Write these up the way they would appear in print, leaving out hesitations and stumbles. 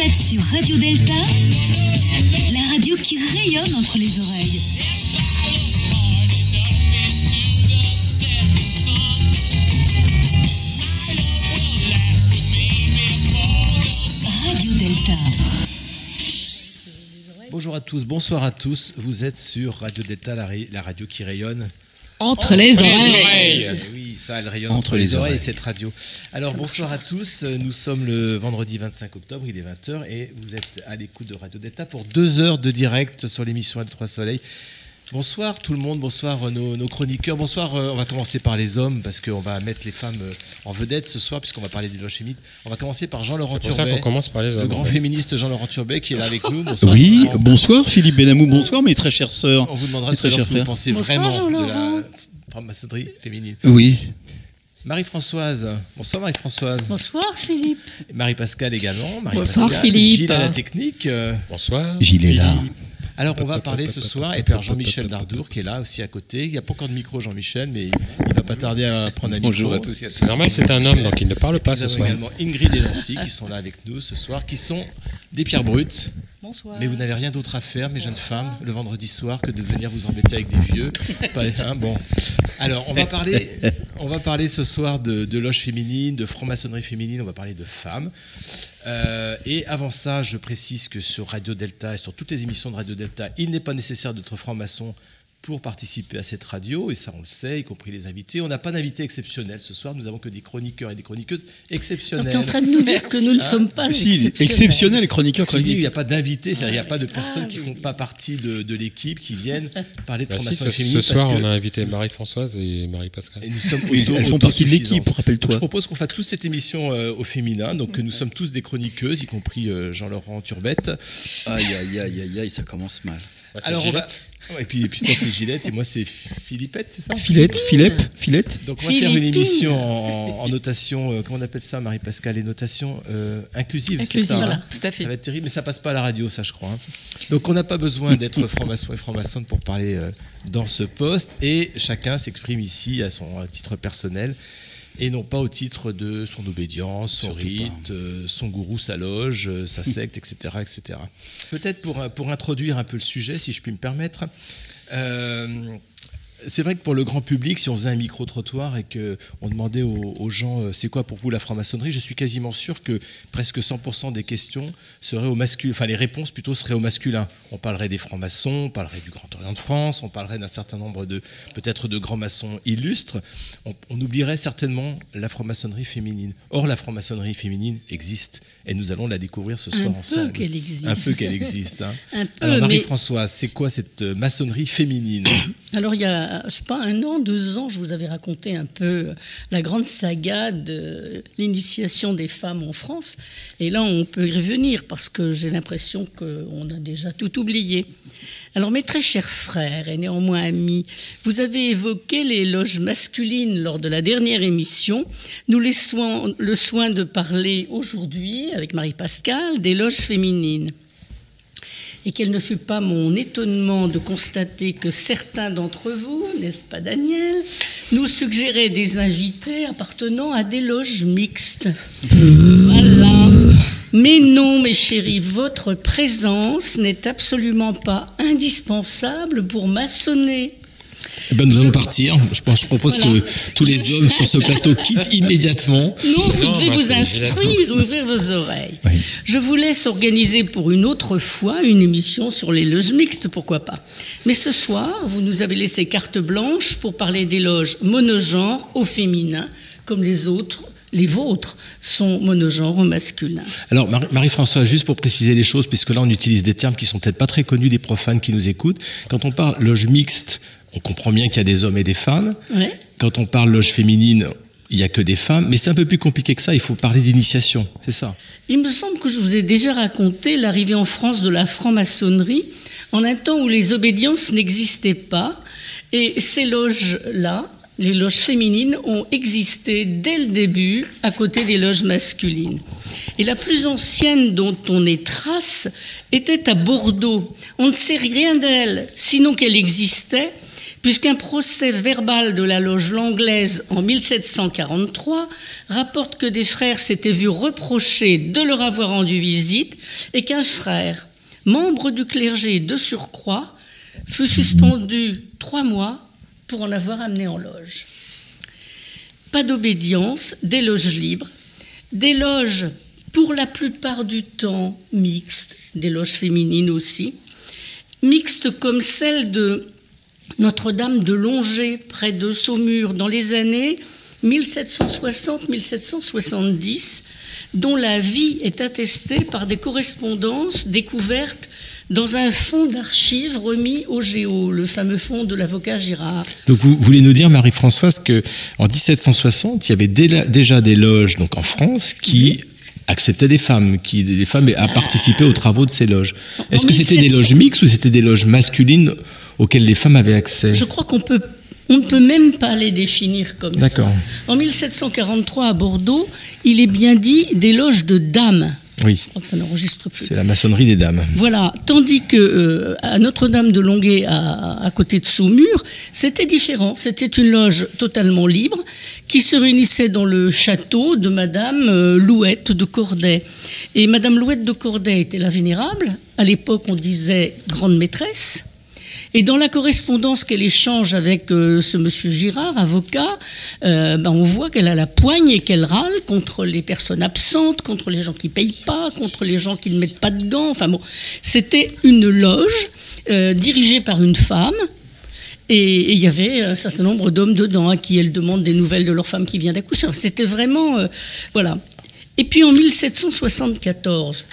êtes sur Radio Delta, la radio qui rayonne entre les oreilles. Radio Delta. Bonjour à tous, bonsoir à tous. Vous êtes sur Radio Delta, la radio qui rayonne entre les oreilles. Oui, ça, elle rayonne entre les oreilles, cette radio. Alors, bonsoir à tous. Nous sommes le vendredi 25 octobre, il est 20h, et vous êtes à l'écoute de Radio Delta pour 2 heures de direct sur l'émission L3 Soleil. Bonsoir tout le monde, bonsoir nos chroniqueurs. Bonsoir, on va commencer par les hommes, parce qu'on va mettre les femmes en vedette ce soir, puisqu'on va parler des loges féminines. On va commencer par Jean-Laurent Turbet. C'est pour ça qu'on commence par les hommes. Le grand féministe Jean-Laurent Turbet qui est là avec nous. Bonsoir. Oui, bonsoir Philippe Benamou, bonsoir mes très chères sœurs. On vous demandera tout à l'heure ce que vous pensez vraiment de la franc-maçonnerie féminine. Oui. Marie-Françoise. Bonsoir Marie-Françoise. Bonsoir Philippe. Marie-Pascale également. Bonsoir Philippe. Gilles à la technique. Bonsoir. Gilles est là. Alors on va parler ce soir, et Père Jean-Michel Dardour qui est là aussi à côté. Il n'y a pas encore de micro Jean-Michel, mais il va pas tarder à prendre un micro. Bonjour à tous. C'est normal, c'est un homme, donc il ne parle pas Nous ce avons soir. également Ingrid et Nancy qui sont là avec nous ce soir, qui sont des pierres brutes. Bonsoir. Mais vous n'avez rien d'autre à faire, mes jeunes femmes, le vendredi soir, que de venir vous embêter avec des vieux. Bon. Alors, on va parler ce soir de loges féminines, de franc-maçonnerie féminine, on va parler de femmes. Et avant ça, je précise que sur Radio Delta et sur toutes les émissions de Radio Delta, il n'est pas nécessaire d'être franc-maçon pour participer à cette radio, et ça on le sait, y compris les invités. On n'a pas d'invités exceptionnels ce soir, nous avons que des chroniqueurs et des chroniqueuses exceptionnels. Tu es en train de nous dire que nous ne sommes pas exceptionnels chroniqueurs. Il n'y a pas d'invités, c'est-à-dire il n'y a pas de personnes qui ne font pas partie de l'équipe, qui viennent parler de formation féminine. Ce soir, on a invité Marie-Françoise et Marie-Pascale. Et nous sommes elles font partie de l'équipe, rappelle-toi. Je propose qu'on fasse tous cette émission au féminin, donc nous sommes tous des chroniqueuses, y compris Jean-Laurent Turbette. Aïe, ça commence mal. Alors et puis toi c'est Gillette et moi c'est Philippette, c'est ça? Philette. Donc on va faire une émission en notation, comment on appelle ça Marie-Pascale, les notations inclusives, c'est ça, voilà, hein, tout à fait. Ça va être terrible, mais ça passe pas à la radio, ça je crois. Hein. Donc on n'a pas besoin d'être franc-maçon et franc-maçonne pour parler dans ce poste, et chacun s'exprime ici à son titre personnel, et non pas au titre de son obédience, son rite, son gourou, sa loge, sa secte, etc. etc. Peut-être pour introduire un peu le sujet, si je puis me permettre, c'est vrai que pour le grand public, si on faisait un micro-trottoir et qu'on demandait aux gens c'est quoi pour vous la franc-maçonnerie, je suis quasiment sûr que presque 100% des questions seraient au masculin, enfin les réponses plutôt seraient au masculin. On parlerait des francs-maçons, on parlerait du Grand Orient de France, on parlerait d'un certain nombre peut-être de grands maçons illustres. On oublierait certainement la franc-maçonnerie féminine. Or, la franc-maçonnerie féminine existe, et nous allons la découvrir ce soir ensemble. Un peu qu'elle existe. Un peu qu'elle existe. Hein. Alors Marie-Françoise, c'est quoi cette maçonnerie féminine? Alors il y a, je sais pas, 1 an, 2 ans, je vous avais raconté un peu la grande saga de l'initiation des femmes en France. Et là, on peut y revenir parce que j'ai l'impression qu'on a déjà tout oublié. Alors, mes très chers frères et néanmoins amis, vous avez évoqué les loges masculines lors de la dernière émission. Nous laissons le soin de parler aujourd'hui, avec Marie-Pascale, des loges féminines. Et quel ne fut pas mon étonnement de constater que certains d'entre vous, n'est-ce pas Daniel, nous suggéraient des invités appartenant à des loges mixtes. Voilà. Mais non, mes chéris, votre présence n'est absolument pas indispensable pour maçonner. Eh ben, nous allons partir. Je propose que tous les hommes sur ce plateau quittent immédiatement. Non, vous devez vous instruire, ouvrir vos oreilles. Oui. Je vous laisse organiser pour une autre fois une émission sur les loges mixtes, pourquoi pas. Mais ce soir, vous nous avez laissé carte blanche pour parler des loges monogenres au féminin, comme les autres. Les vôtres sont monogenres au masculin. Alors, Marie-Françoise, juste pour préciser les choses, puisque là, on utilise des termes qui sont peut-être pas très connus des profanes qui nous écoutent. Quand on parle loge mixte, on comprend bien qu'il y a des hommes et des femmes. Ouais. Quand on parle loge féminine, il n'y a que des femmes. Mais c'est un peu plus compliqué que ça. Il faut parler d'initiation, c'est ça? Il me semble que je vous ai déjà raconté l'arrivée en France de la franc-maçonnerie en un temps où les obédiences n'existaient pas. Et ces loges-là, les loges féminines, ont existé dès le début à côté des loges masculines. Et la plus ancienne dont on ait trace était à Bordeaux. On ne sait rien d'elle, sinon qu'elle existait, puisqu'un procès verbal de la loge Langlaise en 1743 rapporte que des frères s'étaient vus reprocher de leur avoir rendu visite et qu'un frère, membre du clergé de surcroît, fut suspendu 3 mois pour en avoir amené en loge. Pas d'obédience, des loges libres, des loges pour la plupart du temps mixtes, des loges féminines aussi, mixtes comme celle de Notre-Dame de Longers, près de Saumur, dans les années 1760-1770, dont la vie est attestée par des correspondances découvertes dans un fonds d'archives remis au Géo, le fameux fonds de l'avocat Girard. Donc vous voulez nous dire, Marie-Françoise, qu'en 1760, il y avait déjà des loges donc en France qui acceptaient des femmes à participer aux travaux de ces loges. Est-ce que c'était des loges mixtes ou c'était des loges masculines auxquelles les femmes avaient accès? Je crois qu'on ne peut même pas les définir comme D'accord. ça. En 1743, à Bordeaux, il est bien dit des loges de dames. Oui. Je crois que ça n'enregistre plus. C'est la maçonnerie des dames. Voilà. Tandis que à Notre-Dame de Longuet, à côté de Saumur, c'était différent. C'était une loge totalement libre qui se réunissait dans le château de Madame Louette de Corday. Et Madame Louette de Corday était la vénérable. À l'époque, on disait grande maîtresse. Et dans la correspondance qu'elle échange avec ce monsieur Girard, avocat, on voit qu'elle a la poigne et qu'elle râle contre les personnes absentes, contre les gens qui ne payent pas, contre les gens qui ne mettent pas de gants. Enfin bon, c'était une loge dirigée par une femme. Et il y avait un certain nombre d'hommes dedans à qui elle demande des nouvelles de leur femme qui vient d'accoucher. C'était vraiment... voilà. Et puis en 1774,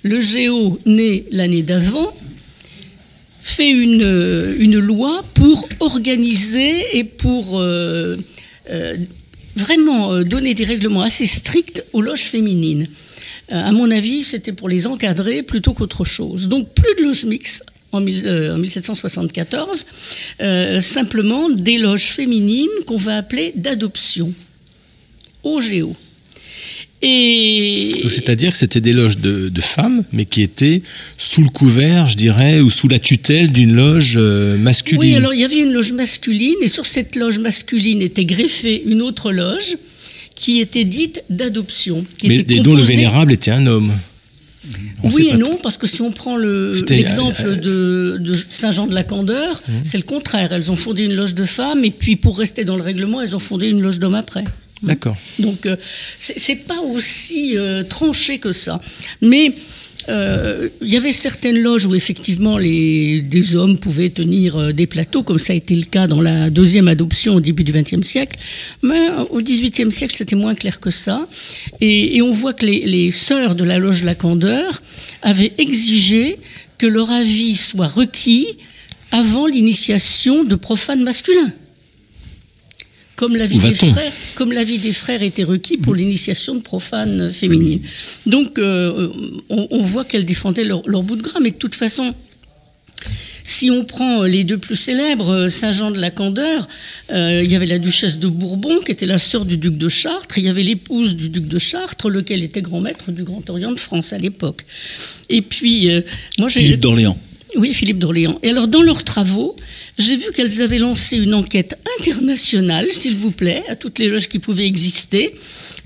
le Géo, né l'année d'avant, fait une loi pour organiser et pour vraiment donner des règlements assez stricts aux loges féminines. À mon avis, c'était pour les encadrer plutôt qu'autre chose. Donc plus de loges mixtes en 1774, simplement des loges féminines qu'on va appeler d'adoption, OGO. Donc, c'est-à-dire que c'était des loges de femmes, mais qui étaient sous le couvert, je dirais, ou sous la tutelle d'une loge masculine. Oui, alors il y avait une loge masculine, et sur cette loge masculine était greffée une autre loge qui était dite d'adoption. Mais dont le vénérable était un homme. Oui et non, parce que si on prend l'exemple de Saint-Jean de la Candeur, c'est le contraire. Elles ont fondé une loge de femmes, et puis pour rester dans le règlement, elles ont fondé une loge d'hommes après. D'accord. Donc, c'est pas aussi tranché que ça. Mais il y avait certaines loges où effectivement des hommes pouvaient tenir des plateaux, comme ça a été le cas dans la deuxième adoption au début du XXe siècle. Mais au XVIIIe siècle, c'était moins clair que ça. Et on voit que les sœurs de la loge La Candeur avaient exigé que leur avis soit requis avant l'initiation de profanes masculins. Comme l'avis des frères était requis pour l'initiation de profanes féminines. Donc, on voit qu'elles défendaient leur bout de gras. Mais de toute façon, si on prend les deux plus célèbres, Saint-Jean de la Candeur, il y avait la duchesse de Bourbon, qui était la sœur du duc de Chartres. Il y avait l'épouse du duc de Chartres, lequel était grand maître du Grand Orient de France à l'époque. Et puis, Philippe d'Orléans. Oui, Philippe d'Orléans. Et alors, dans leurs travaux, j'ai vu qu'elles avaient lancé une enquête internationale, s'il vous plaît, à toutes les loges qui pouvaient exister,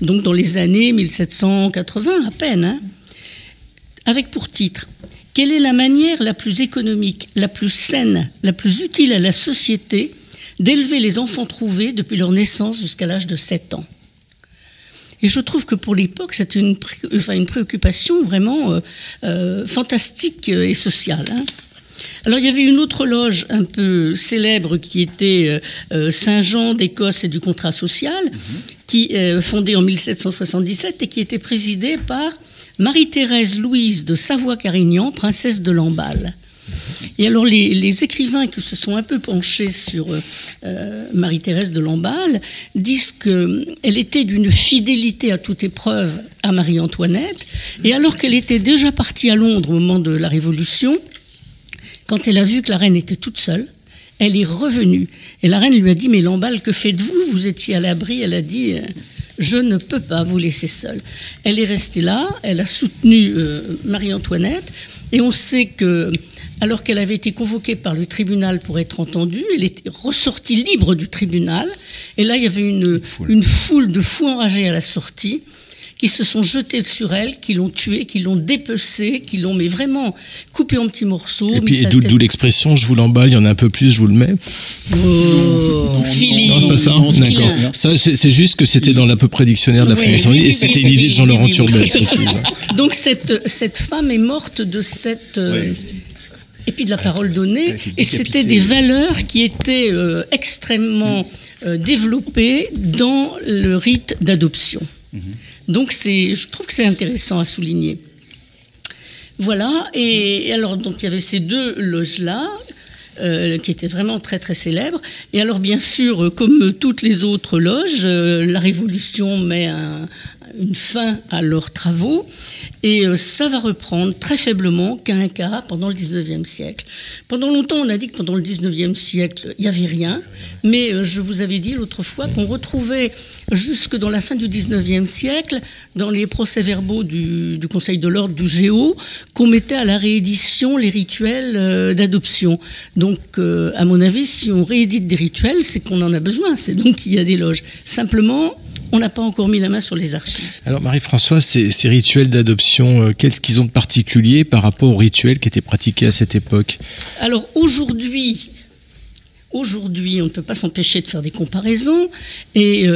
donc dans les années 1780 à peine, avec pour titre « Quelle est la manière la plus économique, la plus saine, la plus utile à la société d'élever les enfants trouvés depuis leur naissance jusqu'à l'âge de 7 ans ?» Et je trouve que pour l'époque, c'était une préoccupation vraiment fantastique et sociale. Alors, il y avait une autre loge un peu célèbre qui était Saint-Jean d'Écosse et du contrat social, qui fondée en 1777 et qui était présidée par Marie-Thérèse Louise de Savoie-Carignan, princesse de Lamballe. Et alors, les écrivains qui se sont un peu penchés sur Marie-Thérèse de Lamballe disent qu'elle était d'une fidélité à toute épreuve à Marie-Antoinette. Et alors qu'elle était déjà partie à Londres au moment de la Révolution, quand elle a vu que la reine était toute seule, elle est revenue. Et la reine lui a dit « Mais Lamballe, que faites-vous? Vous étiez à l'abri. » Elle a dit « Je ne peux pas vous laisser seule. » Elle est restée là, elle a soutenu Marie-Antoinette. Et on sait que alors qu'elle avait été convoquée par le tribunal pour être entendue. Elle était ressortie libre du tribunal. Et là, il y avait une foule de fous enragés à la sortie qui se sont jetés sur elle, qui l'ont tuée, qui l'ont dépecée, qui l'ont vraiment coupée en petits morceaux. Et puis d'où l'expression « je vous l'emballe, il y en a un peu plus, je vous le mets ». Philippe. Non, pas ça. D'accord. Ça, c'est juste que c'était dans l'à peu près dictionnaire de la franc-maçonnerie et c'était l'idée de Jean-Laurent Turbet, je précise. Donc cette femme est morte de cette... Et puis de la parole donnée, et c'était des valeurs qui étaient extrêmement développées dans le rite d'adoption. Donc je trouve que c'est intéressant à souligner. Voilà, et alors donc il y avait ces deux loges-là, qui étaient vraiment très très célèbres. Et alors bien sûr, comme toutes les autres loges, la Révolution met une fin à leurs travaux, et ça va reprendre très faiblement qu'un cas pendant le 19e siècle. Pendant longtemps, on a dit que pendant le 19e siècle, il n'y avait rien, mais je vous avais dit l'autre fois qu'on retrouvait jusque dans la fin du 19e siècle, dans les procès-verbaux du Conseil de l'Ordre du Géo, qu'on mettait à la réédition les rituels d'adoption. Donc, à mon avis, si on réédite des rituels, c'est qu'on en a besoin, c'est donc qu'il y a des loges. Simplement, on n'a pas encore mis la main sur les archives. Alors Marie-Françoise, ces rituels d'adoption, qu'est-ce qu'ils ont de particulier par rapport aux rituels qui étaient pratiqués à cette époque? Alors aujourd'hui, on ne peut pas s'empêcher de faire des comparaisons, et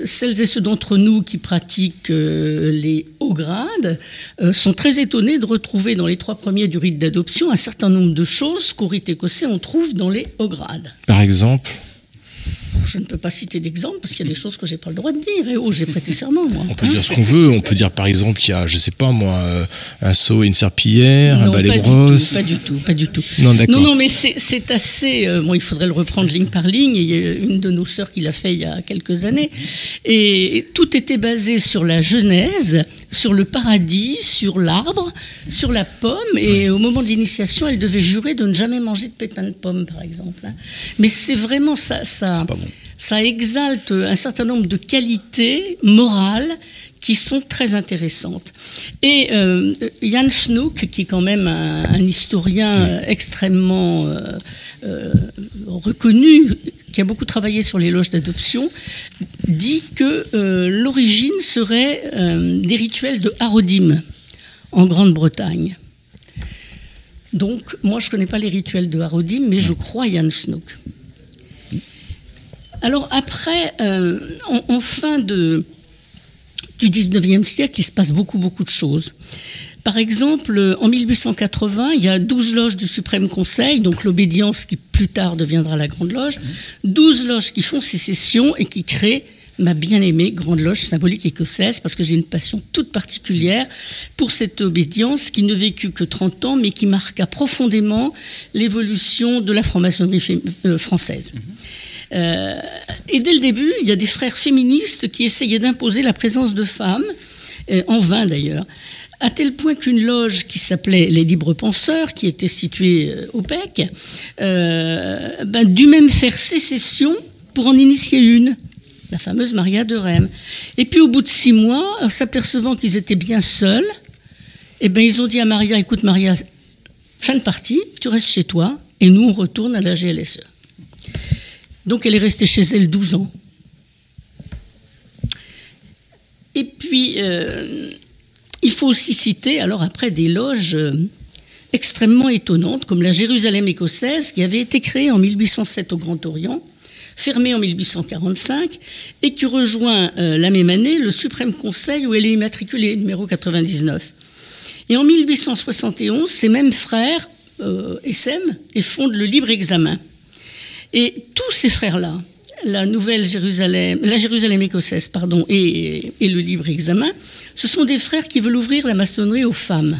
celles et ceux d'entre nous qui pratiquent les hauts grades sont très étonnés de retrouver dans les 3 premiers du rite d'adoption un certain nombre de choses qu'au rite écossais on trouve dans les hauts grades. Par exemple? Je ne peux pas citer d'exemple parce qu'il y a des choses que j'ai pas le droit de dire. Et j'ai prêté serment, moi. On peut dire ce qu'on veut. On peut dire par exemple qu'il y a, je sais pas moi, un seau et une serpillière, un balai brosse. Pas du tout. Non, d'accord. Non, mais c'est assez. Bon, il faudrait le reprendre ligne par ligne. Il y a une de nos sœurs qui l'a fait il y a quelques années. Et tout était basé sur la Genèse, sur le paradis, sur l'arbre, sur la pomme. Et au moment de l'initiation, elle devait jurer de ne jamais manger de pépins de pomme, par exemple. Mais c'est vraiment ça. C'est pas bon. Ça exalte un certain nombre de qualités morales qui sont très intéressantes. Et Jan Snoek, qui est quand même un historien extrêmement reconnu, qui a beaucoup travaillé sur les loges d'adoption, dit que l'origine serait des rituels de Harodim en Grande-Bretagne. Donc, moi, je ne connais pas les rituels de Harodim, mais je crois Jan Snoek. Alors après, en fin du 19e siècle, il se passe beaucoup de choses. Par exemple, en 1880, il y a 12 loges du Suprême Conseil, donc l'obédience qui plus tard deviendra la Grande Loge, 12 loges qui font sécession et qui créent ma bien-aimée Grande Loge symbolique écossaise, parce que j'ai une passion toute particulière pour cette obédience qui ne vécut que 30 ans, mais qui marqua profondément l'évolution de la franc-maçonnerie française. Et dès le début, il y a des frères féministes qui essayaient d'imposer la présence de femmes, en vain d'ailleurs, à tel point qu'une loge qui s'appelait les Libres Penseurs, qui était située au Bec, dut même faire sécession pour en initier une, la fameuse Maria de Rheims. Et puis au bout de 6 mois, s'apercevant qu'ils étaient bien seuls, ils ont dit à Maria, écoute Maria, fin de partie, tu restes chez toi, et nous on retourne à la GLSE. Donc elle est restée chez elle 12 ans. Et puis, il faut aussi citer, alors après, des loges extrêmement étonnantes, comme la Jérusalem écossaise, qui avait été créée en 1807 au Grand Orient, fermée en 1845, et qui rejoint la même année le Suprême Conseil où elle est immatriculée, numéro 99. Et en 1871, ces mêmes frères essaiment et fondent le Libre Examen. Et tous ces frères-là, la Jérusalem écossaise, et le Libre Examen, ce sont des frères qui veulent ouvrir la maçonnerie aux femmes.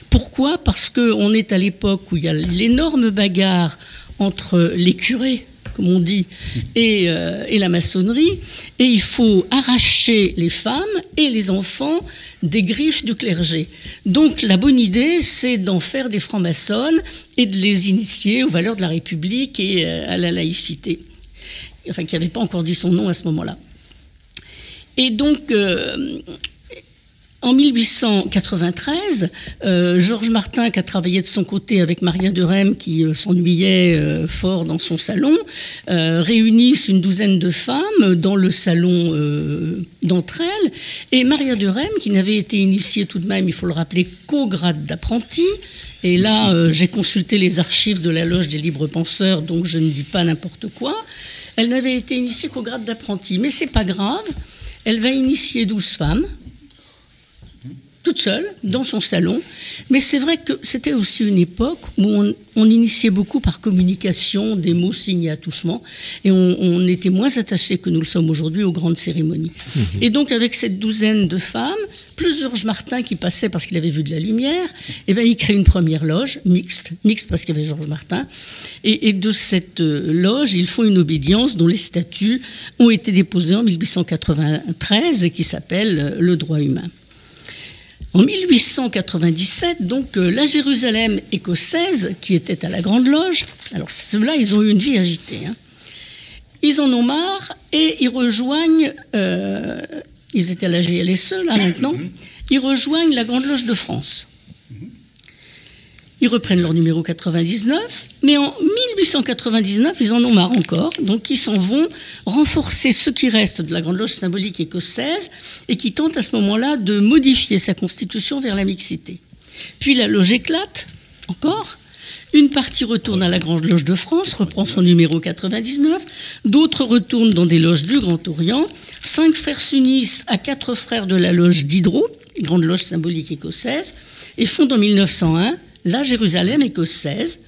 Pourquoi ? Parce qu'on est à l'époque où il y a l'énorme bagarre entre les curés, comme on dit, et la maçonnerie, et il faut arracher les femmes et les enfants des griffes du clergé. Donc la bonne idée, c'est d'en faire des francs-maçonnes et de les initier aux valeurs de la République et à la laïcité. Enfin, qui n'avait pas encore dit son nom à ce moment-là. Et donc, En 1893, Georges Martin, qui a travaillé de son côté avec Maria de Rem, qui s'ennuyait fort dans son salon, réunissent une douzaine de femmes dans le salon d'entre elles. Et Maria de Rem, qui n'avait été initiée tout de même, il faut le rappeler, qu'au grade d'apprenti. Et là, j'ai consulté les archives de la loge des libres penseurs, donc je ne dis pas n'importe quoi. Elle n'avait été initiée qu'au grade d'apprenti. Mais c'est pas grave, elle va initier 12 femmes, toute seule, dans son salon. Mais c'est vrai que c'était aussi une époque où on initiait beaucoup par communication, des mots, signes et attouchements, et on était moins attachés que nous le sommes aujourd'hui aux grandes cérémonies. Et donc, avec cette douzaine de femmes, plus Georges Martin qui passait parce qu'il avait vu de la lumière, eh ben, il crée une première loge, mixte parce qu'il y avait Georges Martin, et de cette loge, ils font une obédience dont les statuts ont été déposés en 1893 et qui s'appelle le droit humain. En 1897, donc, la Jérusalem écossaise, qui était à la Grande Loge, alors ceux-là, ils ont eu une vie agitée. Hein. Ils en ont marre et ils rejoignent, ils étaient à la GLSE, là, maintenant, ils rejoignent la Grande Loge de France. Ils reprennent leur numéro 99, mais en 1899, ils en ont marre encore, donc ils s'en vont renforcer ce qui reste de la Grande Loge symbolique écossaise et qui tente à ce moment-là de modifier sa constitution vers la mixité. Puis la loge éclate, encore. Une partie retourne à la Grande Loge de France, reprend son numéro 99, d'autres retournent dans des loges du Grand Orient, 5 frères s'unissent à 4 frères de la loge d'Hydro, Grande Loge symbolique écossaise, et fondent en 1901 la Jérusalem écossaise.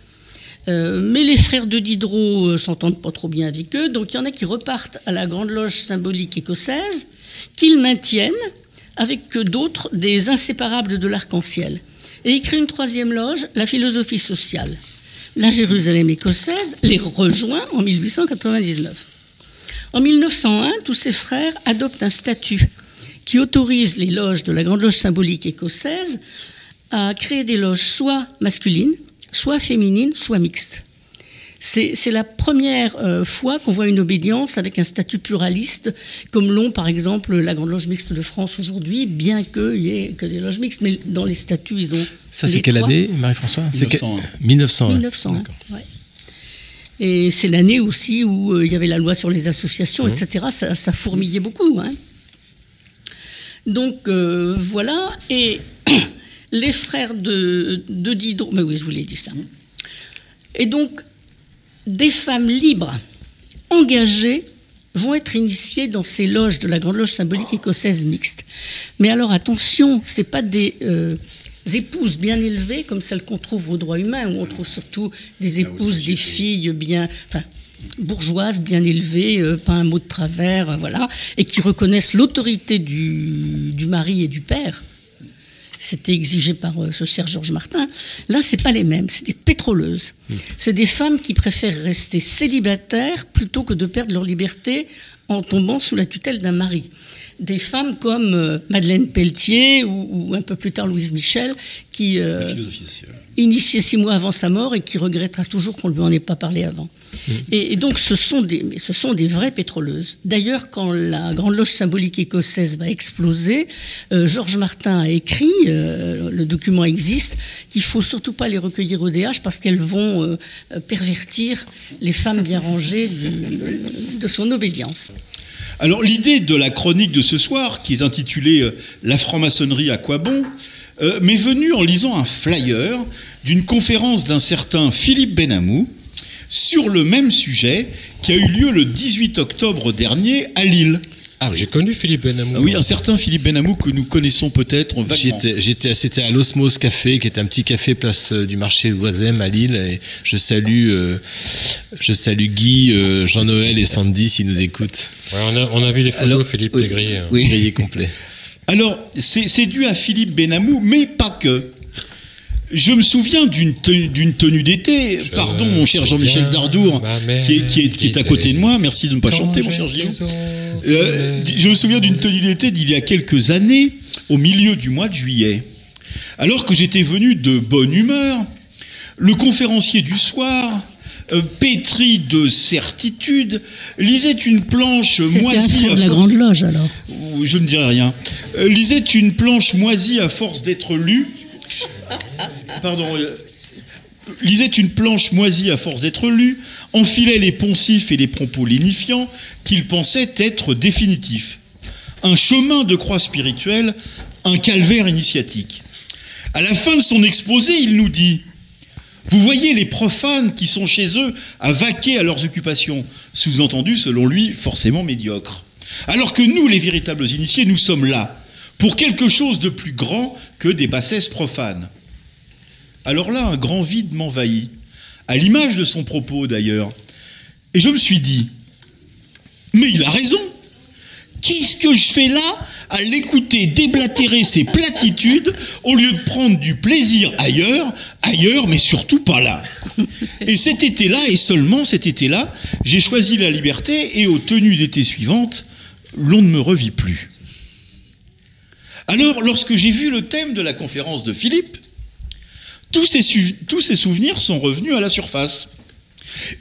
Mais les frères de Diderot s'entendent pas trop bien avec eux, donc il y en a qui repartent à la Grande Loge symbolique écossaise, qu'ils maintiennent avec d'autres des inséparables de l'arc-en-ciel. Et ils créent une troisième loge, la philosophie sociale. La Jérusalem écossaise les rejoint en 1899. En 1901, tous ces frères adoptent un statut qui autorise les loges de la Grande Loge symbolique écossaise à créer des loges soit masculines, soit féminines, soit mixtes. C'est la première fois qu'on voit une obédience avec un statut pluraliste, comme l'ont par exemple la Grande Loge mixte de France aujourd'hui, bien qu'il n'y ait que des loges mixtes. Mais dans les statuts, ils ont... Ça, c'est quelle année, Marie-François? 1901. 1901. 1901, ouais. Et c'est l'année aussi où il y avait la loi sur les associations, etc. Ça fourmillait beaucoup. Hein. Donc, voilà. Et... les frères de Diderot, mais oui, je vous l'ai dit ça. Et donc, des femmes libres, engagées, vont être initiées dans ces loges de la Grande Loge symbolique écossaise mixte. Mais alors, attention, ce n'est pas des épouses bien élevées, comme celles qu'on trouve au droit humain, où on trouve surtout des épouses, des filles bien... Enfin, bourgeoises, bien élevées, pas un mot de travers, voilà, et qui reconnaissent l'autorité du mari et du père. C'était exigé par ce cher Georges Martin. Là, c'est pas les mêmes, c'est des pétroleuses. C'est des femmes qui préfèrent rester célibataires plutôt que de perdre leur liberté en tombant sous la tutelle d'un mari. Des femmes comme Madeleine Pelletier ou un peu plus tard Louise Michel, qui initiée 6 mois avant sa mort et qui regrettera toujours qu'on ne lui en ait pas parlé avant. Et donc, ce sont des vraies pétroleuses. D'ailleurs, quand la Grande Loge symbolique écossaise va exploser, Georges Martin a écrit, le document existe, qu'il ne faut surtout pas les recueillir au DH parce qu'elles vont pervertir les femmes bien rangées de son obédience. Alors, l'idée de la chronique de ce soir, qui est intitulée « La franc-maçonnerie à quoi bon ?», m'est venue en lisant un flyer d'une conférence d'un certain Philippe Benamou sur le même sujet qui a eu lieu le 18 octobre dernier à Lille. Ah, j'ai connu Philippe Benamou. Ah oui, un certain Philippe Benamou que nous connaissons peut-être vaguement. C'était à l'Osmose Café, qui est un petit café place du marché Loisem à Lille. Et je salue Guy, Jean-Noël et Sandy s'ils nous écoutent. Ouais, on a vu les photos. Alors, Philippe oui, Grillé. Oui. Grillé complet. Alors, c'est dû à Philippe Benamou, mais pas que. Je me souviens d'une tenue d'été, pardon mon cher Jean-Michel Dardour, qui est à côté de moi, merci de ne pas chanter mon cher Gilles. Je me souviens d'une tenue d'été d'il y a quelques années, au milieu du mois de juillet. Alors que j'étais venu de bonne humeur, le conférencier du soir pétri de certitude, lisait une planche moisie... C'était un frère de la Grande Loge, alors. Je ne dirais rien. Lisait une planche moisie à force d'être lue... Pardon... lisait une planche moisie à force d'être lue, enfilait les poncifs et les propos lénifiants qu'il pensait être définitifs. Un chemin de croix spirituelle, un calvaire initiatique. À la fin de son exposé, il nous dit « Vous voyez les profanes qui sont chez eux à vaquer à leurs occupations, sous-entendu, selon lui, forcément médiocres. Alors que nous, les véritables initiés, nous sommes là, pour quelque chose de plus grand que des bassesses profanes. » Alors là, un grand vide m'envahit, à l'image de son propos d'ailleurs. Et je me suis dit, mais il a raison. Qu'est-ce que je fais là à l'écouter déblatérer ses platitudes au lieu de prendre du plaisir ailleurs, mais surtout pas là. Et cet été-là, et seulement cet été-là, j'ai choisi la liberté et aux tenues d'été suivantes, l'on ne me revit plus. Alors, lorsque j'ai vu le thème de la conférence de Philippe, tous ces souvenirs sont revenus à la surface.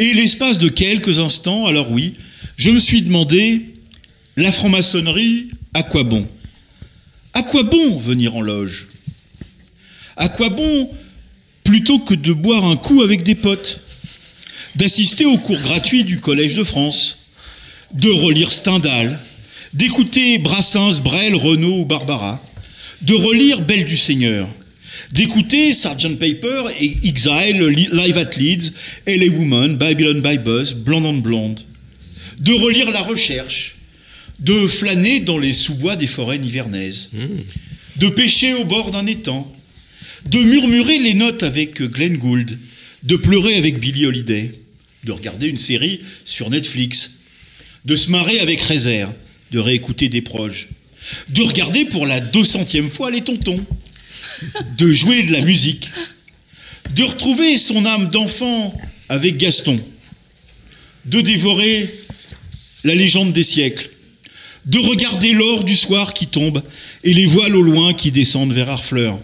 Et l'espace de quelques instants, alors oui, je me suis demandé, la franc-maçonnerie, à quoi bon? À quoi bon venir en loge? À quoi bon, plutôt que de boire un coup avec des potes, d'assister aux cours gratuits du Collège de France, de relire Stendhal, d'écouter Brassens, Brel, Renaud ou Barbara, de relire Belle du Seigneur, d'écouter Sgt. Pepper et Exile Live at Leeds, LA Woman, Babylon by Buzz, Blonde on Blonde, de relire La Recherche, de flâner dans les sous-bois des forêts nivernaises, de pêcher au bord d'un étang, de murmurer les notes avec Glenn Gould, de pleurer avec Billie Holiday, de regarder une série sur Netflix, de se marrer avec Rézère, de réécouter des proches, de regarder pour la 200e fois les tontons, de jouer de la musique, de retrouver son âme d'enfant avec Gaston, de dévorer la légende des siècles, de regarder l'or du soir qui tombe et les voiles au loin qui descendent vers Harfleur,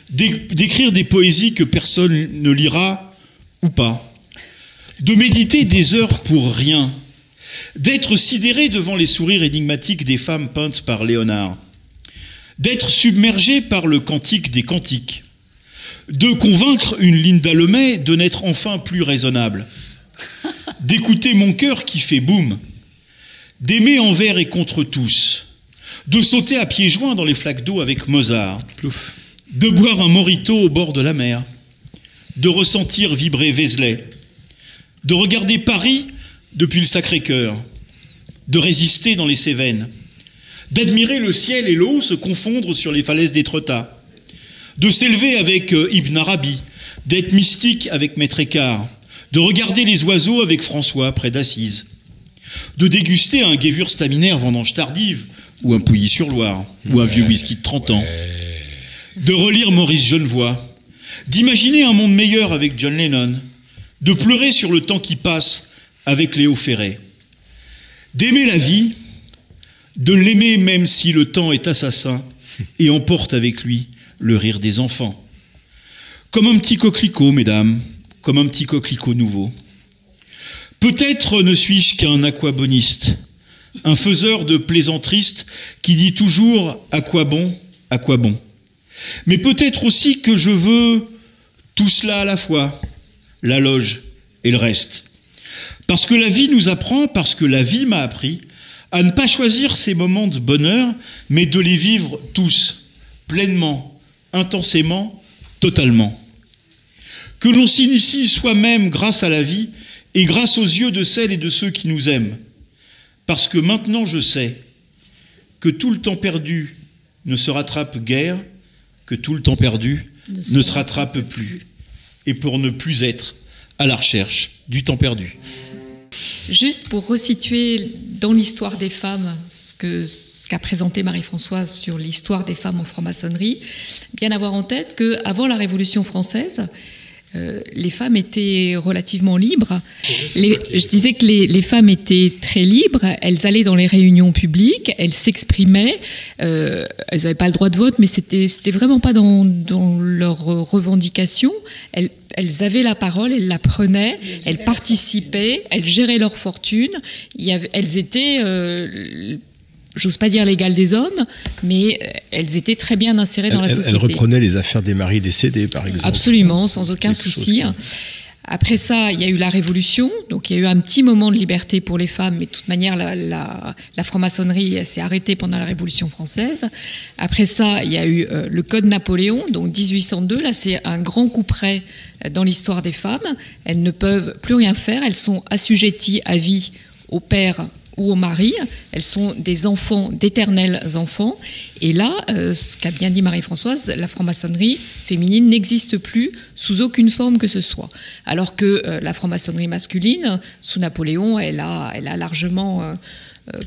d'écrire des poésies que personne ne lira ou pas, de méditer des heures pour rien, d'être sidéré devant les sourires énigmatiques des femmes peintes par Léonard, d'être submergé par le cantique des cantiques, de convaincre une Linda Lemay de n'être enfin plus raisonnable, d'écouter mon cœur qui fait boum, d'aimer envers et contre tous, de sauter à pieds joints dans les flaques d'eau avec Mozart, plouf, de boire un mojito au bord de la mer, de ressentir vibrer Vézelay, de regarder Paris depuis le Sacré-Cœur, de résister dans les Cévennes, d'admirer le ciel et l'eau se confondre sur les falaises d'Étretat, de s'élever avec Ibn Arabi, d'être mystique avec Maître Écart, de regarder les oiseaux avec François près d'Assise, de déguster un Gewürztraminer vendange tardive, ou un Pouilly-sur-Loire, ou un vieux whisky de 30 ans, de relire Maurice Genevoix, d'imaginer un monde meilleur avec John Lennon, de pleurer sur le temps qui passe avec Léo Ferré, d'aimer la vie, de l'aimer même si le temps est assassin et emporte avec lui le rire des enfants. Comme un petit coquelicot, mesdames, comme un petit coquelicot nouveau. Peut-être ne suis-je qu'un aquaboniste, un faiseur de plaisantristes qui dit toujours « à quoi bon, à quoi bon ». Mais peut-être aussi que je veux tout cela à la fois, la loge et le reste. Parce que la vie nous apprend, parce que la vie m'a appris, à ne pas choisir ces moments de bonheur, mais de les vivre tous, pleinement, intensément, totalement. Que l'on s'initie soi-même grâce à la vie et grâce aux yeux de celles et de ceux qui nous aiment. Parce que maintenant je sais que tout le temps perdu ne se rattrape guère, que tout le temps perdu ne se rattrape plus. Et pour ne plus être à la recherche du temps perdu. Juste pour resituer dans l'histoire des femmes ce qu'a présenté Marie-Françoise sur l'histoire des femmes en franc-maçonnerie, bien avoir en tête qu'avant la Révolution française, les femmes étaient relativement libres. Je disais que les femmes étaient très libres. Elles allaient dans les réunions publiques, elles s'exprimaient. Elles n'avaient pas le droit de vote, mais c'était vraiment pas dans leurs revendications. Elles avaient la parole, elles la prenaient, elles participaient, elles géraient leur fortune. Elles étaient, j'ose pas dire l'égale des hommes, mais elles étaient très bien insérées dans la société. Elles reprenaient les affaires des maris décédés, par exemple. Absolument, sans aucun souci. Après ça, il y a eu la Révolution, donc il y a eu un petit moment de liberté pour les femmes, mais de toute manière, la franc-maçonnerie s'est arrêtée pendant la Révolution française. Après ça, il y a eu le Code Napoléon, donc 1802, là c'est un grand coup près dans l'histoire des femmes. Elles ne peuvent plus rien faire, elles sont assujetties à vie au père ou au mari, elles sont des enfants, d'éternels enfants. Et là, ce qu'a bien dit Marie-Françoise, la franc-maçonnerie féminine n'existe plus sous aucune forme que ce soit. Alors que la franc-maçonnerie masculine, sous Napoléon, elle a largement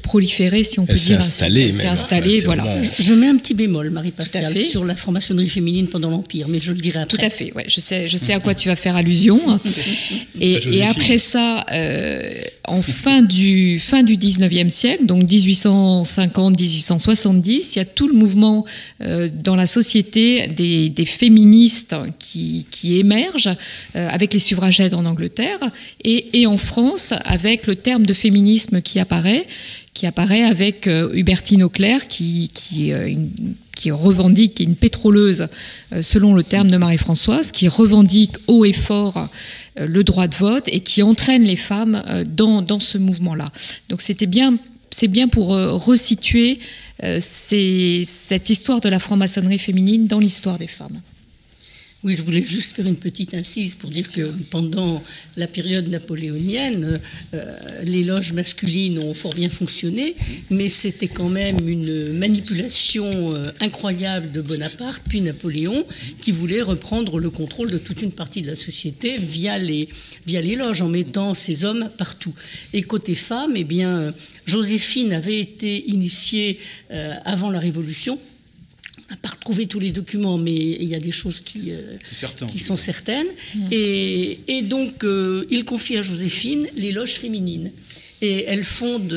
proliféré, si on peut dire. Elle s'est installée, voilà. Je mets un petit bémol, Marie-Pascale, sur la franc-maçonnerie féminine pendant l'Empire, mais je le dirai après. Tout à fait, ouais, je sais à quoi tu vas faire allusion. Et après ça, en fin du 19e siècle, donc 1850-1870, il y a tout le mouvement dans la société des féministes qui émergent avec les suffragettes en Angleterre et en France avec le terme de féminisme qui apparaît avec Hubertine Auclair qui revendique, qui est une pétroleuse selon le terme de Marie-Françoise, qui revendique haut et fort le droit de vote et qui entraîne les femmes dans ce mouvement-là. Donc c'est bien pour resituer cette histoire de la franc-maçonnerie féminine dans l'histoire des femmes. Oui, je voulais juste faire une petite incise pour dire que pendant la période napoléonienne, les loges masculines ont fort bien fonctionné, mais c'était quand même une manipulation incroyable de Bonaparte, puis Napoléon, qui voulait reprendre le contrôle de toute une partie de la société via les loges, en mettant ces hommes partout. Et côté femmes, eh bien, Joséphine avait été initiée avant la Révolution. On n'a pas retrouvé tous les documents, mais il y a des choses qui sont certaines. Et donc, il confie à Joséphine les loges féminines. Et elle fonde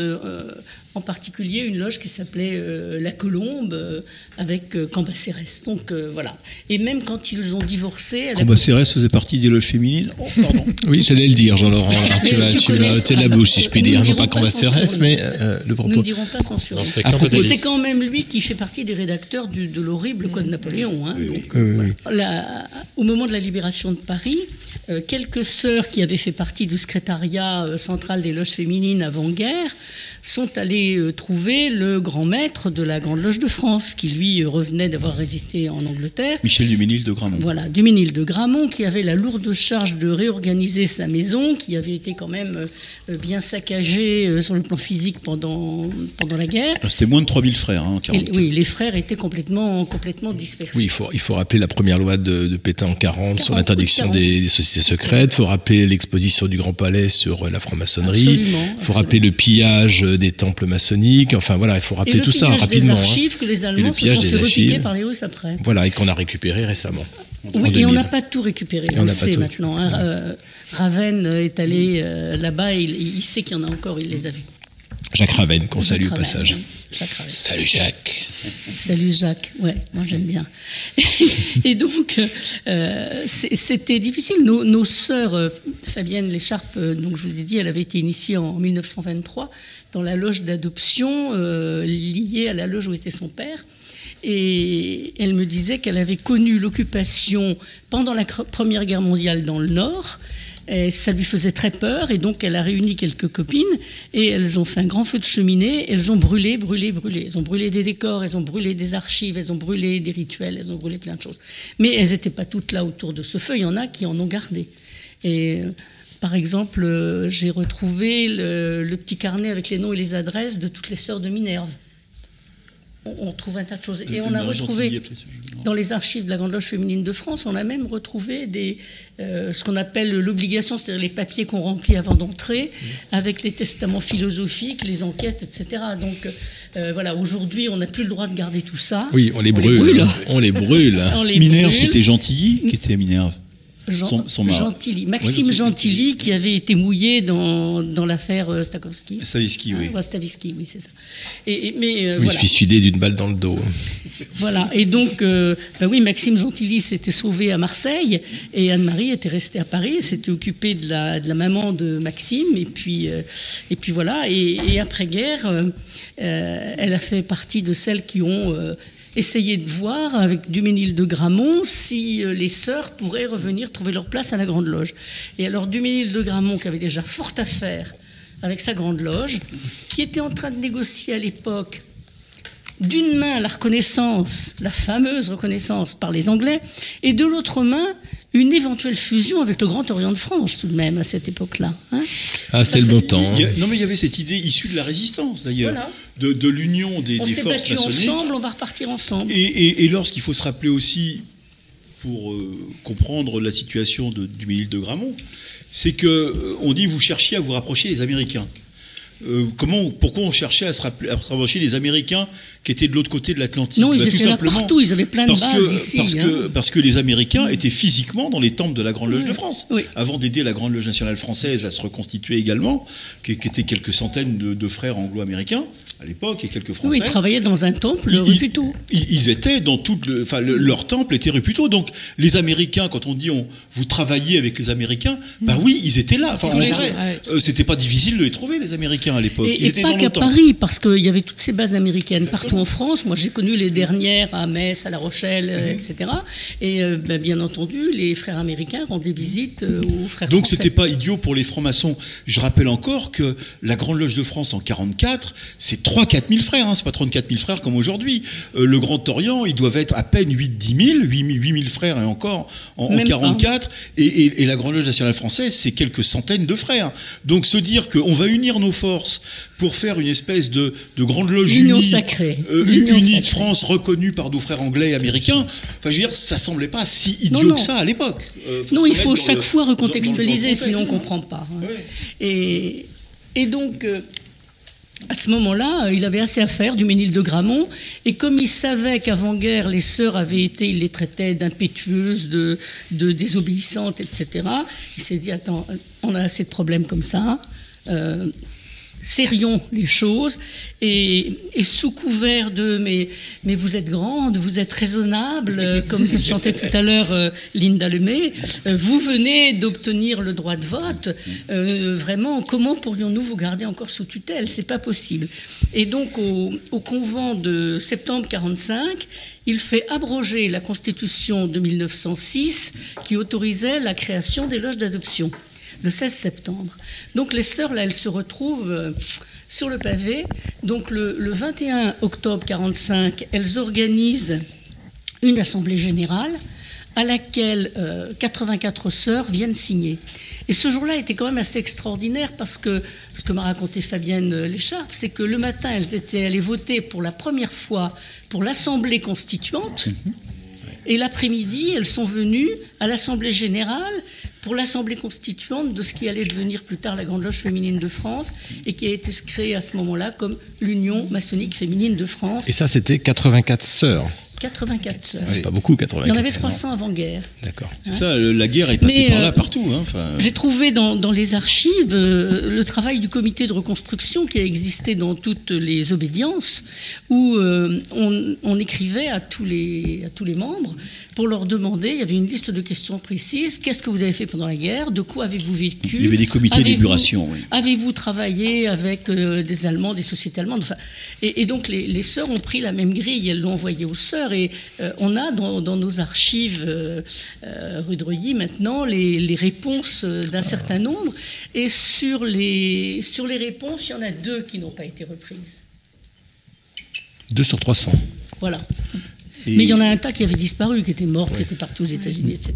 en particulier une loge qui s'appelait La Colombe, avec Cambacérès. Donc voilà. Et même quand ils ont divorcé... Cambacérès faisait partie des loges féminines. Oh, pardon. Oui, j'allais le dire, Jean-Laurent. Tu m'as ôté la bouche, si je puis dire. Non pas Cambacérès, mais le propos. Nous ne dirons pas sans sur lui. C'est quand même lui qui fait partie des rédacteurs de l'horrible Code Napoléon. Hein. Donc, voilà. Au moment de la libération de Paris, quelques sœurs qui avaient fait partie du secrétariat central des loges féminines avant-guerre sont allées trouver le grand maître de la Grande Loge de France, qui lui revenait d'avoir résisté en Angleterre. Michel Duménil de Gramont. Voilà, Duménil de Gramont, qui avait la lourde charge de réorganiser sa maison, qui avait été quand même bien saccagée sur le plan physique pendant la guerre. C'était moins de 3000 frères, hein, en 40. Oui, les frères étaient complètement dispersés. Oui, il faut rappeler la première loi de Pétain en 40 sur l'interdiction des sociétés secrètes. Il faut rappeler l'exposition du Grand Palais sur la franc-maçonnerie. Il faut rappeler le pillage des temples maçonniques. Enfin voilà, il faut rappeler tout ça rapidement. Et le pillage des archives que les Allemands se sont fait repiquer par les Russes après. Voilà, et qu'on a récupéré récemment. Oui, et on n'a pas tout récupéré, on le sait maintenant. Hein. Raven est allé là-bas, et il sait qu'il y en a encore, il les a vus. Jacques Raven, qu'on salue au passage. Salut Jacques. Salut Jacques, ouais, moi j'aime bien. Et donc, c'était difficile. Nos sœurs, Fabienne Lécharpe, donc je vous ai dit, elle avait été initiée en 1923 dans la loge d'adoption liée à la loge où était son père. Et elle me disait qu'elle avait connu l'occupation pendant la Première Guerre mondiale dans le Nord. Et ça lui faisait très peur, et donc elle a réuni quelques copines, et elles ont fait un grand feu de cheminée, elles ont brûlé. Elles ont brûlé des décors, elles ont brûlé des archives, elles ont brûlé des rituels, elles ont brûlé plein de choses. Mais elles n'étaient pas toutes là autour de ce feu, il y en a qui en ont gardé. Et par exemple, j'ai retrouvé le petit carnet avec les noms et les adresses de toutes les sœurs de Minerve. On trouve un tas de choses. Et on a retrouvé, dans les archives de la Grande Loge féminine de France, on a même retrouvé ce qu'on appelle l'obligation, c'est-à-dire les papiers qu'on remplit avant d'entrer, avec les testaments philosophiques, les enquêtes, etc. Donc voilà, aujourd'hui, on n'a plus le droit de garder tout ça. Oui, on les brûle. On les brûle. Minerve, c'était Gentilly qui était à Minerve. son mari. Gentilly, Maxime Gentilly, qui avait été mouillé dans l'affaire Stavisky. Stavisky, oui. Stavisky, oui, c'est ça. Oui, voilà. je suis suicidé d'une balle dans le dos. Voilà, et donc, oui, Maxime Gentilly s'était sauvé à Marseille, et Anne-Marie était restée à Paris, s'était occupée de la maman de Maxime, et puis voilà, et après-guerre, elle a fait partie de celles qui ont essayé de voir avec Duménil de Gramont si les sœurs pourraient revenir trouver leur place à la Grande Loge. Et alors Duménil de Gramont, qui avait déjà fort à faire avec sa Grande Loge, qui était en train de négocier à l'époque d'une main la reconnaissance, la fameuse reconnaissance par les Anglais, et de l'autre main une éventuelle fusion avec le Grand Orient de France, tout de même, à cette époque-là. Hein. C'était le bon temps. Non, mais il y avait cette idée issue de la résistance, d'ailleurs, voilà. de l'union des forces maçonniques. On s'est battus ensemble, on va repartir ensemble. Et lorsqu'il faut se rappeler aussi, pour comprendre la situation de Duménil de Gramont, c'est qu'on dit vous cherchiez à vous rapprocher des Américains. Pourquoi on cherchait à se rapprocher des Américains qui étaient de l'autre côté de l'Atlantique? Non, ils étaient là partout, ils avaient plein de bases ici. Parce que les Américains étaient physiquement dans les temples de la Grande Loge de France, oui. Avant d'aider la Grande Loge nationale française à se reconstituer également, qui étaient quelques centaines de frères anglo-américains à l'époque et quelques Français. Oui, ils travaillaient dans un temple rue Puteaux. Ils étaient dans leur temple était rue Puteaux. Donc les Américains, quand on dit vous travaillez avec les Américains, bah oui, ils étaient là. Enfin, en vrai, c'était pas difficile de les trouver, les Américains à l'époque. Et pas qu'à Paris, parce qu'il y avait toutes ces bases américaines partout en France. Moi, j'ai connu les dernières à Metz, à La Rochelle, etc. Et bien entendu, les frères américains rendaient visite aux frères Donc, français. c'était pas idiot pour les francs-maçons. Je rappelle encore que la Grande Loge de France en 1944, c'est 3-4 000 frères. C'est pas 34 000 frères comme aujourd'hui. Le Grand Orient, ils doivent être à peine 8-10 000, 8 000 frères et encore en 1944. Et la Grande Loge nationale française, c'est quelques centaines de frères. Donc, se dire qu'on va unir nos forces pour faire une espèce de grande loge L'union unie, sacrée. Unie de France reconnue par nos frères anglais et américains. Enfin, je veux dire, ça semblait pas si idiot que ça à l'époque. Non, il faut chaque fois recontextualiser, sinon on ne comprend pas. Hein. Ouais. Et donc, à ce moment-là, il avait assez à faire, Duménil de Gramont, et comme il savait qu'avant-guerre, les sœurs avaient été, il les traitait d'impétueuses, de désobéissantes, etc., il s'est dit, attends, on a assez de problèmes comme ça, serrions les choses, et sous couvert de mais vous êtes grande, vous êtes raisonnable, comme chantait tout à l'heure Linda Lemay, vous venez d'obtenir le droit de vote, vraiment, comment pourrions-nous vous garder encore sous tutelle? C'est pas possible. Et donc, au convent de septembre 1945, il fait abroger la Constitution de 1906 qui autorisait la création des loges d'adoption. Le 16 septembre. Donc les sœurs, là, elles se retrouvent sur le pavé. Donc le 21 octobre 1945, elles organisent une assemblée générale à laquelle 84 sœurs viennent signer. Et ce jour-là était quand même assez extraordinaire parce que ce que m'a raconté Fabienne Lécharpe, c'est que le matin, elles étaient allées voter pour la première fois pour l'Assemblée constituante. Et l'après-midi, elles sont venues à l'Assemblée générale pour l'Assemblée constituante de ce qui allait devenir plus tard la Grande Loge féminine de France et qui a été créée à ce moment-là comme l'Union maçonnique féminine de France. Et ça, c'était 84 sœurs. 84 sœurs. C'est pas beaucoup, 84. Il y en avait 300 avant-guerre. D'accord. C'est ça, la guerre est passée par là, partout. J'ai trouvé dans les archives le travail du comité de reconstruction qui a existé dans toutes les obédiences, où on écrivait à tous les membres pour leur demander, il y avait une liste de questions précises, qu'est-ce que vous avez fait pendant la guerre, de quoi avez-vous vécu? Il y avait des comités d'épuration, oui. Avez-vous travaillé avec des Allemands, des sociétés allemandes, enfin, et donc les sœurs ont pris la même grille, elles l'ont envoyée aux sœurs, et on a dans nos archives rue de Reuilly maintenant les réponses d'un certain nombre, et sur les réponses, il y en a 2 qui n'ont pas été reprises. 2 sur 300. Voilà. Mais il y en a un tas qui avait disparu, qui était mort, qui était partout aux États-Unis, etc.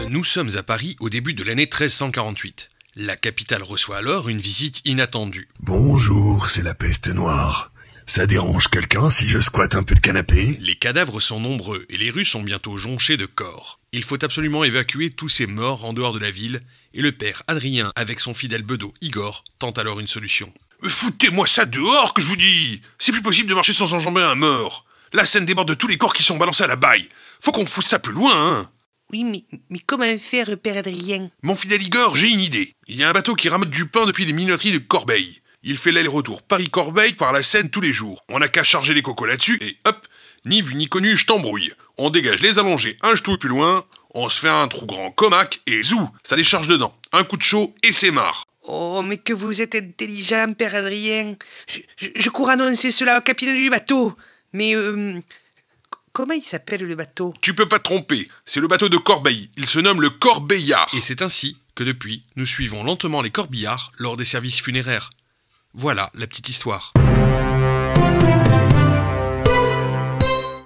Nous sommes à Paris au début de l'année 1348. La capitale reçoit alors une visite inattendue. Bonjour, c'est la peste noire. Ça dérange quelqu'un si je squatte un peu le canapé? Les cadavres sont nombreux et les rues sont bientôt jonchées de corps. Il faut absolument évacuer tous ces morts en dehors de la ville, et le père Adrien, avec son fidèle bedeau Igor, tente alors une solution. Foutez-moi ça dehors, que je vous dis! C'est plus possible de marcher sans enjamber un mort. La scène déborde de tous les corps qui sont balancés à la baille. Faut qu'on pousse ça plus loin, hein. Oui, mais comment faire, Père Adrien? Mon fidèle Igor, j'ai une idée. Il y a un bateau qui ramasse du pain depuis les minoteries de Corbeil. Il fait l'aller-retour Paris-Corbeil par la Seine tous les jours. On n'a qu'à charger les cocos là-dessus et hop, ni vu ni connu, je t'embrouille. On dégage les allongés un jetou plus loin, on se fait un trou grand comac et zou, ça décharge dedans. Un coup de chaud et c'est marre. Oh, mais que vous êtes intelligent, Père Adrien. Je cours annoncer cela au capitaine du bateau. Mais, comment il s'appelle le bateau? Tu peux pas te tromper, c'est le bateau de Corbeil. Il se nomme le Corbeillard. Et c'est ainsi que depuis, nous suivons lentement les corbillards lors des services funéraires. Voilà la petite histoire.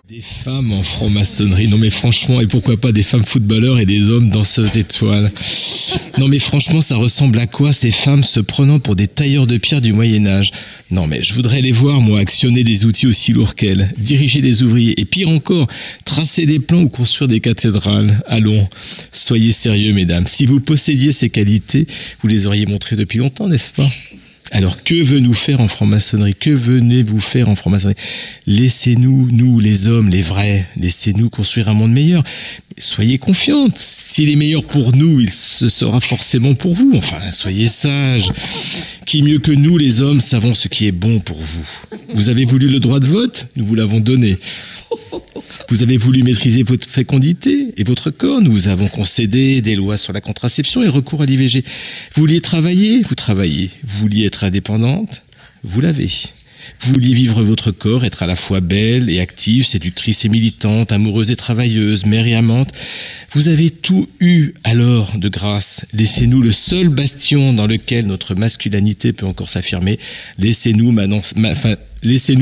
Des femmes en franc-maçonnerie, non mais franchement, et pourquoi pas des femmes footballeurs et des hommes danseuses étoiles. Non mais franchement, ça ressemble à quoi ces femmes se prenant pour des tailleurs de pierre du Moyen-Âge? Non mais je voudrais les voir, moi, actionner des outils aussi lourds qu'elles, diriger des ouvriers, et pire encore, tracer des plans ou construire des cathédrales. Allons, soyez sérieux mesdames, si vous possédiez ces qualités, vous les auriez montrées depuis longtemps, n'est-ce pas? Alors, que venez-vous faire en franc-maçonnerie? Que venez-vous faire en franc-maçonnerie? Laissez-nous, nous, les hommes, les vrais, laissez-nous construire un monde meilleur. Soyez confiantes. S'il est meilleur pour nous, il se sera forcément pour vous. Enfin, soyez sages. Qui mieux que nous, les hommes, savons ce qui est bon pour vous? Vous avez voulu le droit de vote? Nous vous l'avons donné. Vous avez voulu maîtriser votre fécondité et votre corps. Nous vous avons concédé des lois sur la contraception et le recours à l'IVG. Vous vouliez travailler? Vous travaillez. Vous vouliez être indépendante? Vous l'avez. Vous vouliez vivre votre corps, être à la fois belle et active, séductrice et militante, amoureuse et travailleuse, mère et amante. Vous avez tout eu alors de grâce. Laissez-nous le seul bastion dans lequel notre masculinité peut encore s'affirmer. Laissez-nous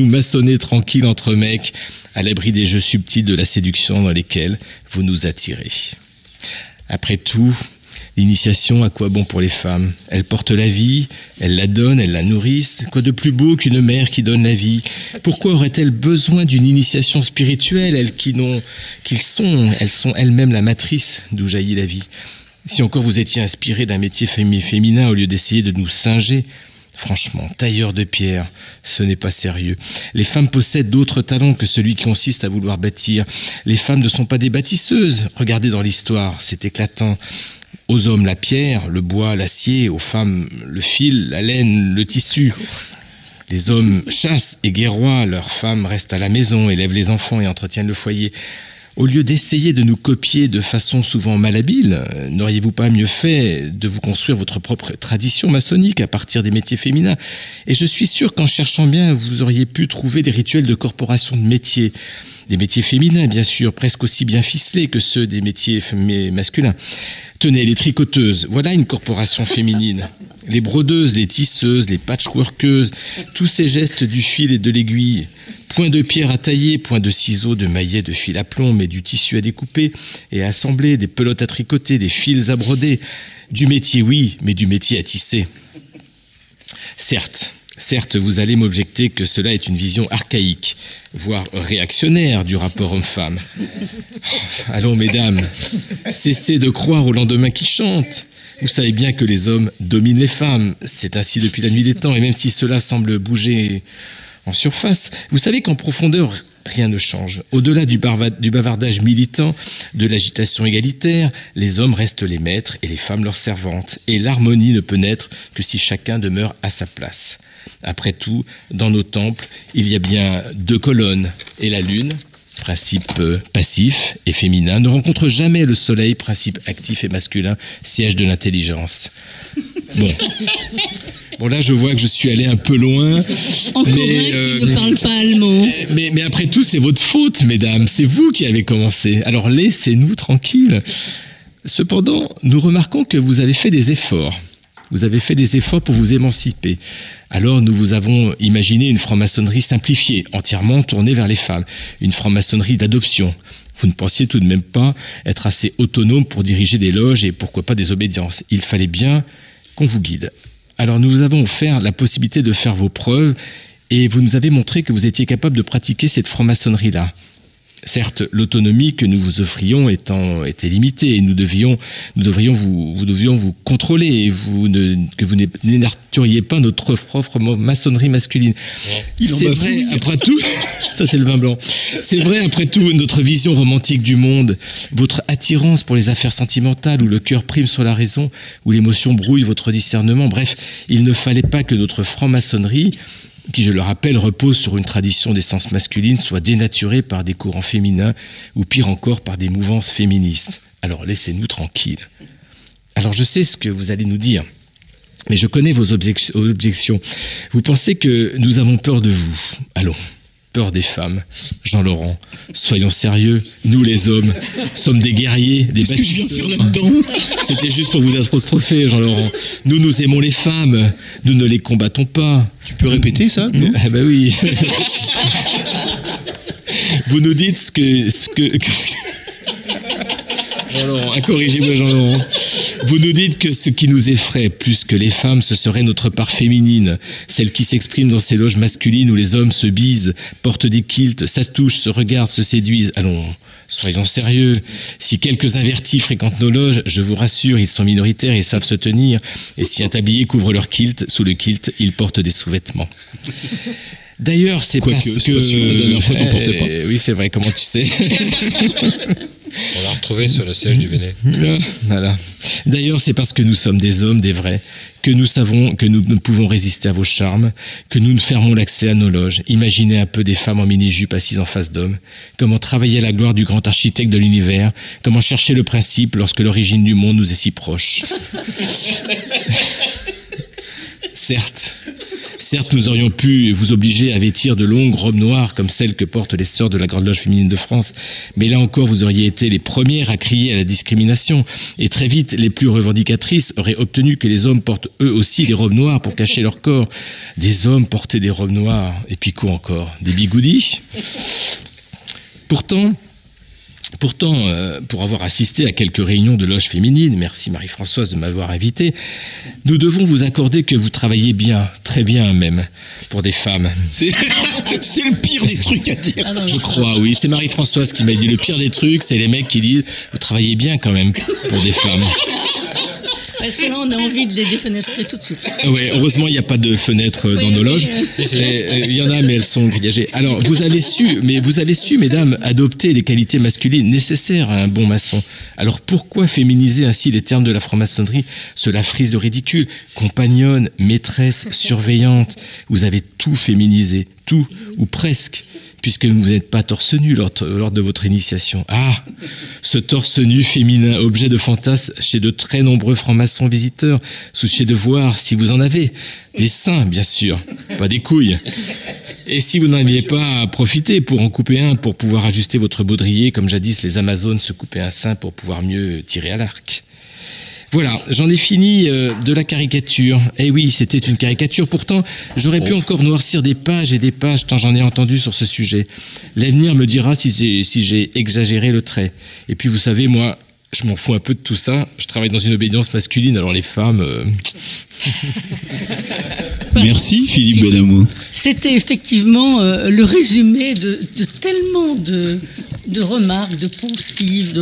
maçonner tranquille entre mecs, à l'abri des jeux subtils de la séduction dans lesquels vous nous attirez. Après tout, l'initiation, à quoi bon pour les femmes? Elles portent la vie, elles la donnent, elles la nourrissent. Quoi de plus beau qu'une mère qui donne la vie? Pourquoi auraient-elles besoin d'une initiation spirituelle, elles sont elles-mêmes la matrice d'où jaillit la vie? Si encore vous étiez inspiré d'un métier féminin au lieu d'essayer de nous singer, franchement, tailleur de pierre, ce n'est pas sérieux. Les femmes possèdent d'autres talents que celui qui consiste à vouloir bâtir. Les femmes ne sont pas des bâtisseuses. Regardez dans l'histoire, c'est éclatant. Aux hommes, la pierre, le bois, l'acier. Aux femmes, le fil, la laine, le tissu. Les hommes chassent et guerroient. Leurs femmes restent à la maison, élèvent les enfants et entretiennent le foyer. Au lieu d'essayer de nous copier de façon souvent malhabile, n'auriez-vous pas mieux fait de vous construire votre propre tradition maçonnique à partir des métiers féminins? Et je suis sûr qu'en cherchant bien, vous auriez pu trouver des rituels de corporation de métiers. Des métiers féminins, bien sûr, presque aussi bien ficelés que ceux des métiers masculins. Tenez, les tricoteuses, voilà une corporation féminine. Les brodeuses, les tisseuses, les patchworkeuses, tous ces gestes du fil et de l'aiguille. Point de pierre à tailler, point de ciseaux, de maillet, de fil à plomb, mais du tissu à découper et à assembler, des pelotes à tricoter, des fils à broder. Du métier, oui, mais du métier à tisser. Certes, vous allez m'objecter que cela est une vision archaïque, voire réactionnaire du rapport homme-femme. Allons, mesdames, cessez de croire au lendemain qui chante. Vous savez bien que les hommes dominent les femmes. C'est ainsi depuis la nuit des temps, et même si cela semble bouger en surface, vous savez qu'en profondeur, rien ne change. Au-delà du bavardage militant, de l'agitation égalitaire, les hommes restent les maîtres et les femmes leurs servantes. Et l'harmonie ne peut naître que si chacun demeure à sa place. Après tout, dans nos temples, il y a bien 2 colonnes, et la lune, principe passif et féminin, ne rencontre jamais le soleil, principe actif et masculin, siège de l'intelligence. Bon, là, je vois que je suis allé un peu loin. Encore un qui ne parle pas allemand. Mais après tout, c'est votre faute, mesdames. C'est vous qui avez commencé. Alors, laissez-nous tranquilles. Cependant, nous remarquons que vous avez fait des efforts. Vous avez fait des efforts pour vous émanciper. Alors, nous vous avons imaginé une franc-maçonnerie simplifiée, entièrement tournée vers les femmes. Une franc-maçonnerie d'adoption. Vous ne pensiez tout de même pas être assez autonome pour diriger des loges et pourquoi pas des obédiences. Il fallait bien qu'on vous guide. Alors, nous vous avons offert la possibilité de faire vos preuves et vous nous avez montré que vous étiez capable de pratiquer cette franc-maçonnerie-là. Certes, l'autonomie que nous vous offrions était limitée et nous devions vous contrôler et que vous n'énarturiez pas notre propre maçonnerie masculine. C'est vrai, après tout, ça c'est le vin blanc. C'est vrai, après tout, notre vision romantique du monde, votre attirance pour les affaires sentimentales où le cœur prime sur la raison, où l'émotion brouille votre discernement. Bref, il ne fallait pas que notre franc-maçonnerie, qui, je le rappelle, repose sur une tradition d'essence masculine, soit dénaturée par des courants féminins ou pire encore par des mouvances féministes. Alors laissez-nous tranquilles. Alors je sais ce que vous allez nous dire, mais je connais vos objections. Vous pensez que nous avons peur de vous. Allons, peur des femmes. Jean-Laurent, soyons sérieux, nous les hommes sommes des guerriers, des bâtisseurs. Qu'est-ce que je viens faire là-dedans ? C'était juste pour vous apostropher, Jean-Laurent. Nous aimons les femmes, nous ne les combattons pas. Tu peux répéter ça ? Ah bah oui. Vous nous dites ce que... Jean-Laurent, corrigez-moi Jean-Laurent. Vous nous dites que ce qui nous effraie plus que les femmes, ce serait notre part féminine, celle qui s'exprime dans ces loges masculines où les hommes se bisent, portent des kilts, s'attouchent, se regardent, se séduisent. Allons, soyons sérieux. Si quelques invertis fréquentent nos loges, je vous rassure, ils sont minoritaires et savent se tenir. Et si un tablier couvre leur kilt, sous le kilt, ils portent des sous-vêtements. D'ailleurs, c'est parce que... La dernière fois, t'en portais pas. Oui, c'est vrai, comment tu sais ? On l'a retrouvé sur le siège du Vénet. Voilà. D'ailleurs, c'est parce que nous sommes des hommes, des vrais, que nous savons que nous ne pouvons résister à vos charmes, que nous nous fermons l'accès à nos loges. Imaginez un peu des femmes en mini-jupe assises en face d'hommes. Comment travailler à la gloire du grand architecte de l'univers. Comment chercher le principe lorsque l'origine du monde nous est si proche. Certes, nous aurions pu vous obliger à vêtir de longues robes noires comme celles que portent les sœurs de la Grande Loge féminine de France, mais là encore, vous auriez été les premières à crier à la discrimination, et très vite, les plus revendicatrices auraient obtenu que les hommes portent eux aussi des robes noires pour cacher leur corps. Des hommes portaient des robes noires, et puis quoi encore ? Des bigoudis ? Pourtant, pour avoir assisté à quelques réunions de loges féminines, merci Marie-Françoise de m'avoir invité, nous devons vous accorder que vous travaillez bien, très bien même, pour des femmes. C'est le pire des trucs à dire. Ah non, je crois, oui. C'est Marie-Françoise qui m'a dit le pire des trucs, c'est les mecs qui disent vous travaillez bien quand même pour des femmes. Sinon, on a envie de les défenestrer tout de suite. Oui, heureusement, il n'y a pas de fenêtre dans nos loges. Il y en a, mais elles sont grillagées. Alors, vous avez su, mesdames, adopter les qualités masculines nécessaires à un bon maçon. Alors, pourquoi féminiser ainsi les termes de la franc-maçonnerie ? Cela frise de ridicule. Compagnonne, maîtresse, surveillante. Vous avez tout féminisé. Tout, ou presque. Puisque vous n'êtes pas torse nu lors de votre initiation. Ah, ce torse nu féminin, objet de fantasme chez de très nombreux francs-maçons visiteurs, soucieux de voir, si vous en avez, des seins, bien sûr, pas des couilles. Et si vous n'en aviez pas profité pour en couper un, pour pouvoir ajuster votre baudrier, comme jadis les Amazones se coupaient un sein pour pouvoir mieux tirer à l'arc. Voilà, j'en ai fini de la caricature. Eh oui, c'était une caricature. Pourtant, j'aurais pu encore noircir des pages et des pages tant j'en ai entendu sur ce sujet. L'avenir me dira si j'ai exagéré le trait. Et puis, vous savez, moi, je m'en fous un peu de tout ça. Je travaille dans une obédience masculine, alors les femmes... Merci, Philippe Benamou. C'était effectivement le résumé de tellement de remarques, de poncifs,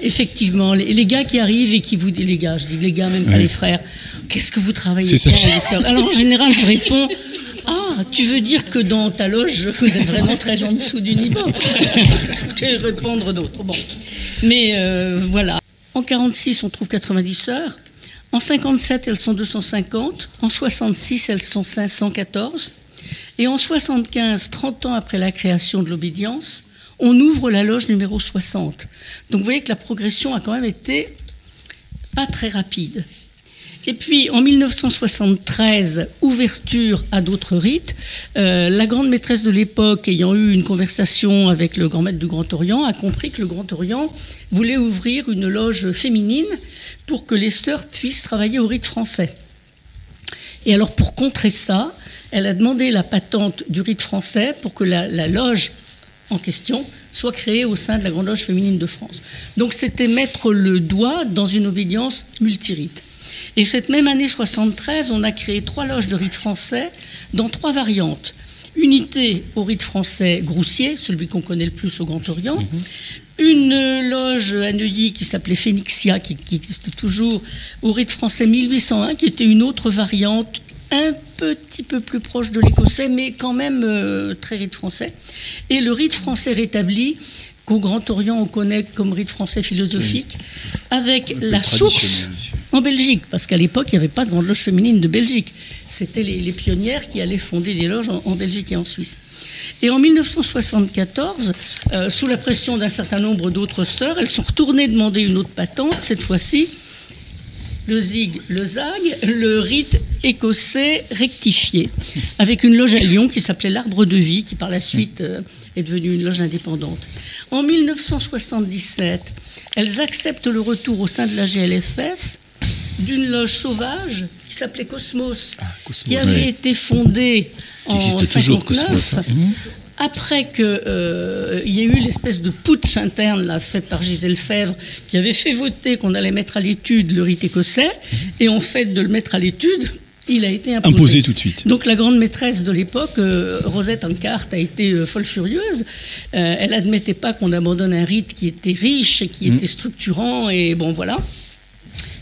effectivement, les gars qui arrivent et qui vous disent, les gars, je dis les gars, même pas les frères, qu'est-ce que vous travaillez bien, les sœurs ? Alors en général, je réponds, tu veux dire que dans ta loge, vous êtes vraiment très en dessous du niveau. Que répondre d'autres. Bon. Mais voilà. En 46, on trouve 90 sœurs. En 57, elles sont 250. En 66, elles sont 514. Et en 75, 30 ans après la création de l'obédience, on ouvre la loge numéro 60. Donc vous voyez que la progression a quand même été pas très rapide. Et puis en 1973, ouverture à d'autres rites. La grande maîtresse de l'époque, ayant eu une conversation avec le grand maître du Grand Orient, a compris que le Grand Orient voulait ouvrir une loge féminine pour que les sœurs puissent travailler au rite français. Et alors pour contrer ça, elle a demandé la patente du rite français pour que la loge en question soit créée au sein de la Grande Loge féminine de France. Donc c'était mettre le doigt dans une obédience multirite. Et cette même année 73, on a créé 3 loges de rite français dans 3 variantes. unité au rite français Groussier, celui qu'on connaît le plus au Grand Orient, une loge à Neuilly qui s'appelait Phénixia, qui existe toujours, au rite français 1801, qui était une autre variante, un petit peu plus proche de l'écossais, mais quand même très rite français. Et le rite français rétabli, qu'au Grand Orient on connaît comme rite français philosophique, avec la source en Belgique, parce qu'à l'époque il n'y avait pas de grande loge féminine de Belgique. C'était les pionnières qui allaient fonder des loges en Belgique et en Suisse. Et en 1974, sous la pression d'un certain nombre d'autres sœurs, elles sont retournées demander une autre patente, cette fois-ci le ZIG, le ZAG, le rite écossais rectifié, avec une loge à Lyon qui s'appelait l'Arbre de Vie, qui par la suite est devenue une loge indépendante. En 1977, elles acceptent le retour au sein de la GLFF d'une loge sauvage qui s'appelait Cosmos, qui avait été fondée en 1959. Après qu'il y ait eu l'espèce de putsch interne là, fait par Gisèle Fèvre, qui avait fait voter qu'on allait mettre à l'étude le rite écossais, et en fait de le mettre à l'étude, il a été imposé tout de suite. Donc la grande maîtresse de l'époque, Rosette Ankart, a été folle furieuse. Elle n'admettait pas qu'on abandonne un rite qui était riche et qui était structurant, et bon voilà.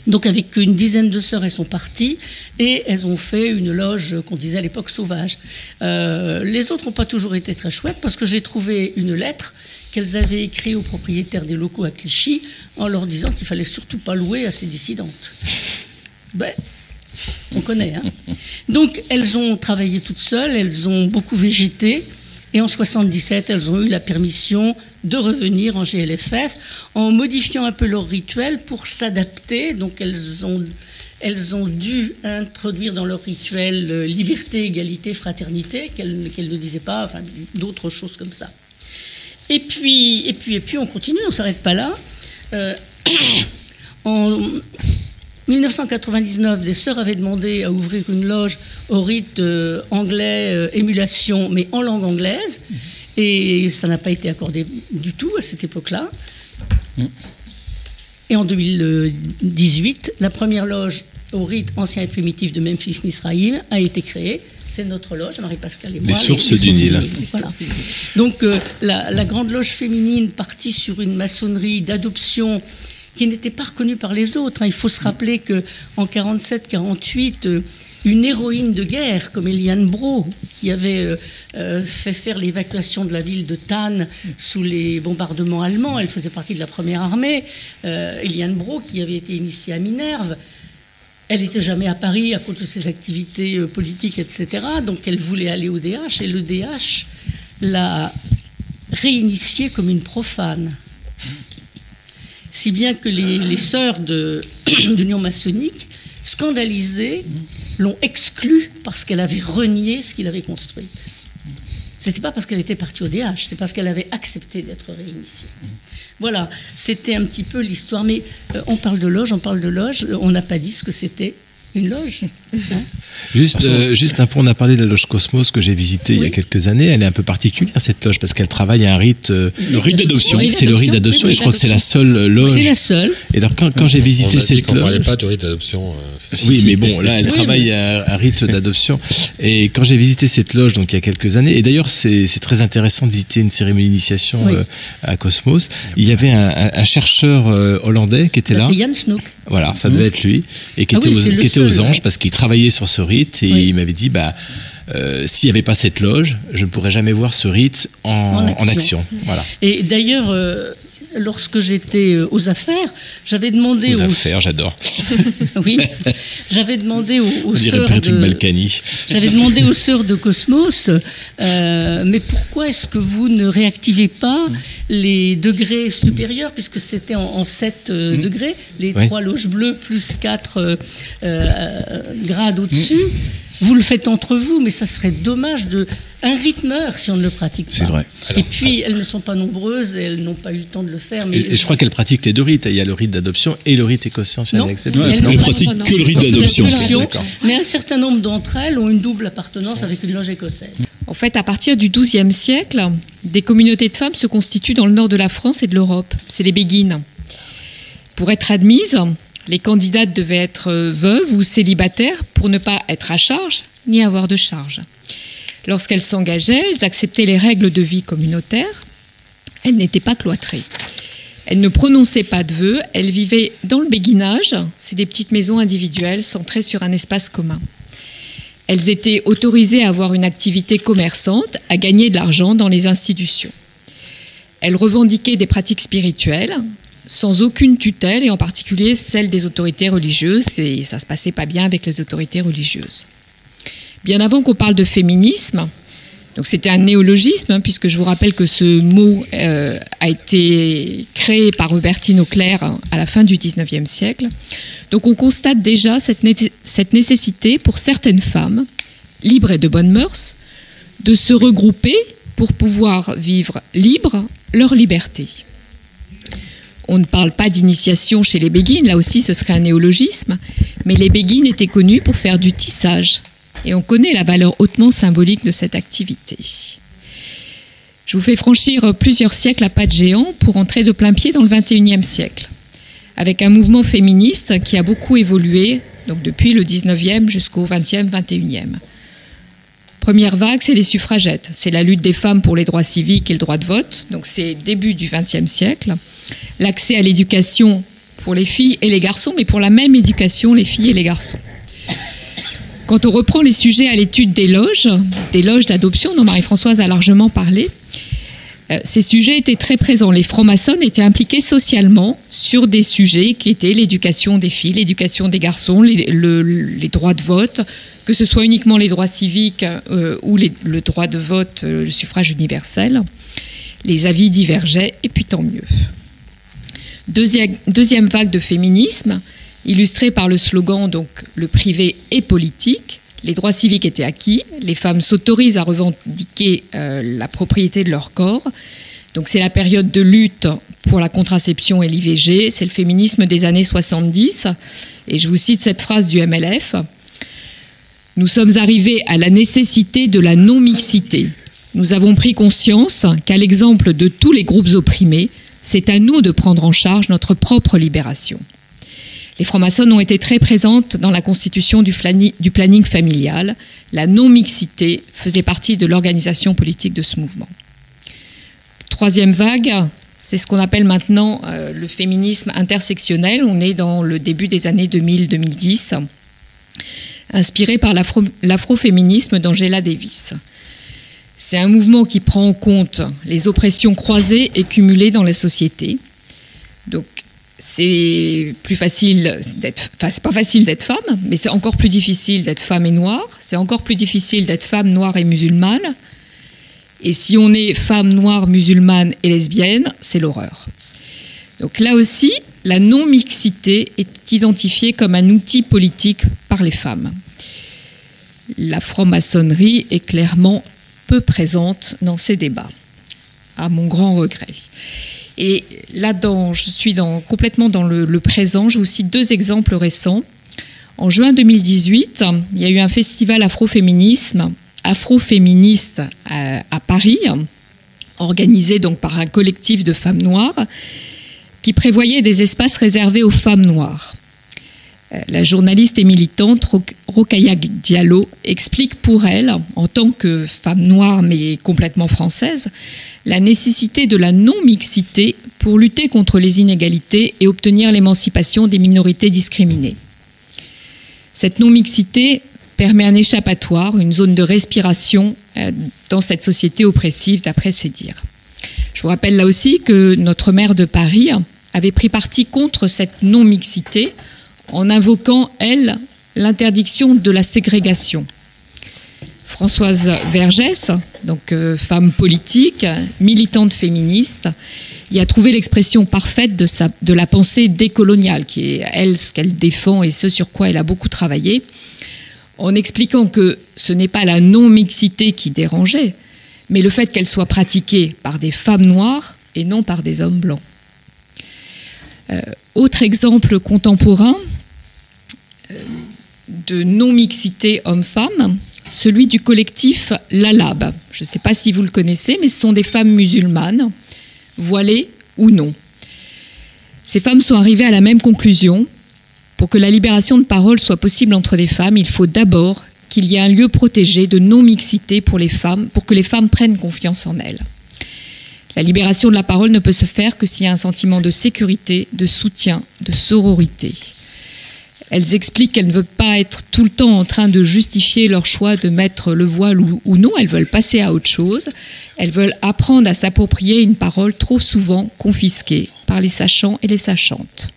Donc avec une dizaine de sœurs, elles sont parties et elles ont fait une loge qu'on disait à l'époque sauvage. Les autres n'ont pas toujours été très chouettes parce que j'ai trouvé une lettre qu'elles avaient écrite aux propriétaires des locaux à Clichy en leur disant qu'il ne fallait surtout pas louer à ces dissidentes. Ben, on connaît, hein. Donc elles ont travaillé toutes seules, elles ont beaucoup végété. Et en 1977, elles ont eu la permission de revenir en GLFF en modifiant un peu leur rituel pour s'adapter. Donc elles ont dû introduire dans leur rituel liberté, égalité, fraternité, qu'elles ne disaient pas, enfin d'autres choses comme ça. Et puis on continue, on ne s'arrête pas là. En 1999, des sœurs avaient demandé à ouvrir une loge au rite anglais émulation, mais en langue anglaise, et ça n'a pas été accordé du tout à cette époque-là. Et en 2018, la première loge au rite ancien et primitif de Memphis-Misraïm a été créée. C'est notre loge, Marie-Pascale et moi. Les sources du Nil. Voilà. Donc la grande loge féminine partie sur une maçonnerie d'adoption qui n'était pas reconnue par les autres. Il faut se rappeler qu'en 1947-1948, une héroïne de guerre comme Eliane Brault, qui avait fait faire l'évacuation de la ville de Thann sous les bombardements allemands, elle faisait partie de la première armée, Eliane Brault qui avait été initiée à Minerve, elle n'était jamais à Paris à cause de ses activités politiques, etc. Donc elle voulait aller au DH et le DH l'a réinitiée comme une profane. Si bien que les sœurs de l'Union maçonnique, scandalisées, l'ont exclue parce qu'elle avait renié ce qu'il avait construit. C'était pas parce qu'elle était partie au DH, c'est parce qu'elle avait accepté d'être réinitiée. Voilà, c'était un petit peu l'histoire. Mais on parle de loge, on n'a pas dit ce que c'était une loge. Hein? Juste un point, on a parlé de la loge Cosmos que j'ai visitée il y a quelques années. Elle est un peu particulière, cette loge, parce qu'elle travaille à un rite... le rite d'adoption. C'est le rite d'adoption, et je crois que c'est la seule loge. C'est la seule. Et alors, quand j'ai visité cette loge... On ne parlait pas du rite d'adoption. Oui, mais bon, là, elle travaille à un rite d'adoption. Et quand j'ai visité cette loge, donc il y a quelques années, et d'ailleurs, c'est très intéressant de visiter une cérémonie d'initiation à Cosmos, il y avait un chercheur hollandais qui était là. C'est Jan Snoek. Voilà, ça devait être lui, et qui était aux anges, parce qu'il travaillait sur ce rite, et il m'avait dit, s'il n'y avait pas cette loge, je ne pourrais jamais voir ce rite en action. Voilà. Et d'ailleurs, lorsque j'étais aux affaires, j'avais demandé aux affaires, j'adore. Oui, j'avais demandé aux sœurs j'avais demandé aux sœurs de Cosmos, mais pourquoi est-ce que vous ne réactivez pas les degrés supérieurs, puisque c'était en 7 degrés, les 3 loges bleues plus 4 grades au-dessus. Vous le faites entre vous, mais ça serait dommage un rite meurt si on ne le pratique pas. C'est vrai. Et puis, elles ne sont pas nombreuses, et elles n'ont pas eu le temps de le faire. Mais et je crois qu'elles pratiquent les deux rites. Il y a le rite d'adoption et le rite écossais ancien et accepté. On ne pratique que le rite d'adoption. Mais un certain nombre d'entre elles ont une double appartenance avec une loge écossaise. En fait, à partir du XIIe siècle, des communautés de femmes se constituent dans le nord de la France et de l'Europe. C'est les béguines. Pour être admises, les candidates devaient être veuves ou célibataires pour ne pas être à charge ni avoir de charge. Lorsqu'elles s'engageaient, elles acceptaient les règles de vie communautaires. Elles n'étaient pas cloîtrées. Elles ne prononçaient pas de vœux, elles vivaient dans le béguinage. C'est des petites maisons individuelles centrées sur un espace commun. Elles étaient autorisées à avoir une activité commerçante, à gagner de l'argent dans les institutions. Elles revendiquaient des pratiques spirituelles, sans aucune tutelle, et en particulier celle des autorités religieuses, et ça ne se passait pas bien avec les autorités religieuses. Bien avant qu'on parle de féminisme, donc c'était un néologisme, puisque je vous rappelle que ce mot a été créé par Hubertine Auclair à la fin du XIXe siècle. Donc on constate déjà cette nécessité pour certaines femmes, libres et de bonnes mœurs, de se regrouper pour pouvoir vivre libres leur liberté. On ne parle pas d'initiation chez les béguines, là aussi ce serait un néologisme, mais les béguines étaient connues pour faire du tissage. Et on connaît la valeur hautement symbolique de cette activité. Je vous fais franchir plusieurs siècles à pas de géant pour entrer de plein pied dans le XXIe siècle, avec un mouvement féministe qui a beaucoup évolué, donc depuis le XIXe jusqu'au XXe, XXIe. Première vague, c'est les suffragettes. C'est la lutte des femmes pour les droits civiques et le droit de vote. Donc c'est début du XXe siècle. L'accès à l'éducation pour les filles et les garçons, mais pour la même éducation, les filles et les garçons. Quand on reprend les sujets à l'étude des loges d'adoption, dont Marie-Françoise a largement parlé, ces sujets étaient très présents. Les francs-maçonnes étaient impliqués socialement sur des sujets qui étaient l'éducation des filles, l'éducation des garçons, les droits de vote, que ce soit uniquement les droits civiques ou le droit de vote, le suffrage universel. Les avis divergeaient, et puis tant mieux. Deuxième vague de féminisme, illustrée par le slogan donc « Le privé est politique », les droits civiques étaient acquis, les femmes s'autorisent à revendiquer la propriété de leur corps. Donc c'est la période de lutte pour la contraception et l'IVG, c'est le féminisme des années 70. Et je vous cite cette phrase du MLF. « Nous sommes arrivés à la nécessité de la non-mixité. Nous avons pris conscience qu'à l'exemple de tous les groupes opprimés, c'est à nous de prendre en charge notre propre libération. » Les francs-maçonnes ont été très présentes dans la constitution du planning familial. La non-mixité faisait partie de l'organisation politique de ce mouvement. Troisième vague, c'est ce qu'on appelle maintenant le féminisme intersectionnel. On est dans le début des années 2000-2010, inspiré par l'afroféminisme d'Angela Davis. C'est un mouvement qui prend en compte les oppressions croisées et cumulées dans la société. Donc, c'est plus facile d'être, enfin c'est pas facile d'être femme, mais c'est encore plus difficile d'être femme et noire, c'est encore plus difficile d'être femme, noire et musulmane. Et si on est femme, noire, musulmane et lesbienne, c'est l'horreur. Donc là aussi, la non-mixité est identifiée comme un outil politique par les femmes. La franc-maçonnerie est clairement peu présente dans ces débats, à mon grand regret. Et là-dedans, je suis complètement dans le présent. Je vous cite deux exemples récents. En juin 2018, il y a eu un festival afroféministe à Paris, organisé donc par un collectif de femmes noires, qui prévoyait des espaces réservés aux femmes noires. La journaliste et militante Rokhaya Diallo explique pour elle, en tant que femme noire mais complètement française, la nécessité de la non-mixité pour lutter contre les inégalités et obtenir l'émancipation des minorités discriminées. Cette non-mixité permet un échappatoire, une zone de respiration dans cette société oppressive, d'après ses dires. Je vous rappelle là aussi que notre maire de Paris avait pris parti contre cette non-mixité en invoquant, elle, l'interdiction de la ségrégation. Françoise Vergès, donc femme politique, militante féministe, y a trouvé l'expression parfaite de la pensée décoloniale, qui est, elle, ce qu'elle défend et ce sur quoi elle a beaucoup travaillé, en expliquant que ce n'est pas la non-mixité qui dérangeait, mais le fait qu'elle soit pratiquée par des femmes noires et non par des hommes blancs. Autre exemple contemporain de non-mixité homme-femme, celui du collectif Lalab. Je ne sais pas si vous le connaissez, mais ce sont des femmes musulmanes, voilées ou non. Ces femmes sont arrivées à la même conclusion. Pour que la libération de parole soit possible entre des femmes, il faut d'abord qu'il y ait un lieu protégé de non-mixité pour les femmes, pour que les femmes prennent confiance en elles. La libération de la parole ne peut se faire que s'il y a un sentiment de sécurité, de soutien, de sororité. Elles expliquent qu'elles ne veulent pas être tout le temps en train de justifier leur choix de mettre le voile ou non. Elles veulent passer à autre chose. Elles veulent apprendre à s'approprier une parole trop souvent confisquée par les sachants et les sachantes.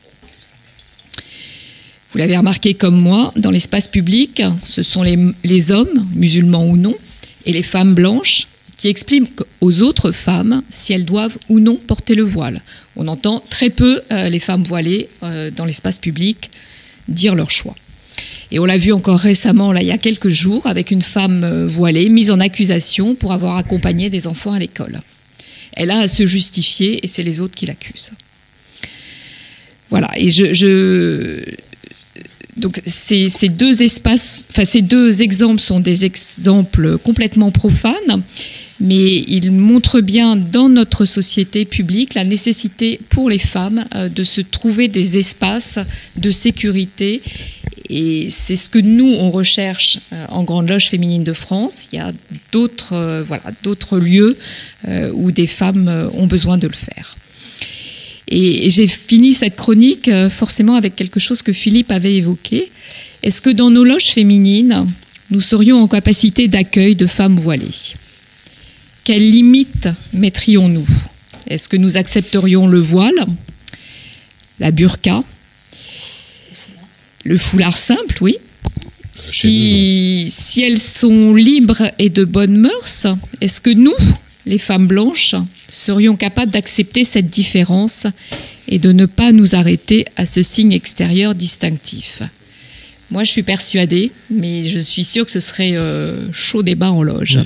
Vous l'avez remarqué comme moi, dans l'espace public, ce sont les hommes, musulmans ou non, et les femmes blanches qui expliquent aux autres femmes si elles doivent ou non porter le voile. On entend très peu les femmes voilées dans l'espace public dire leur choix. Et on l'a vu encore récemment, là, il y a quelques jours, avec une femme voilée mise en accusation pour avoir accompagné des enfants à l'école. Elle a à se justifier et c'est les autres qui l'accusent. Voilà, et donc ces deux exemples sont des exemples complètement profanes, mais ils montrent bien dans notre société publique la nécessité pour les femmes de se trouver des espaces de sécurité. Et c'est ce que nous, on recherche en Grande Loge féminine de France. Il y a d'autres lieux où des femmes ont besoin de le faire. Et j'ai fini cette chronique forcément avec quelque chose que Philippe avait évoqué. Est-ce que dans nos loges féminines, nous serions en capacité d'accueil de femmes voilées ? Quelles limites mettrions-nous ? Est-ce que nous accepterions le voile, la burqa, le foulard simple, oui. Si elles sont libres et de bonnes mœurs, est-ce que nous, les femmes blanches, serions capables d'accepter cette différence et de ne pas nous arrêter à ce signe extérieur distinctif ? Moi, je suis persuadée, mais je suis sûre que ce serait chaud débat en loge.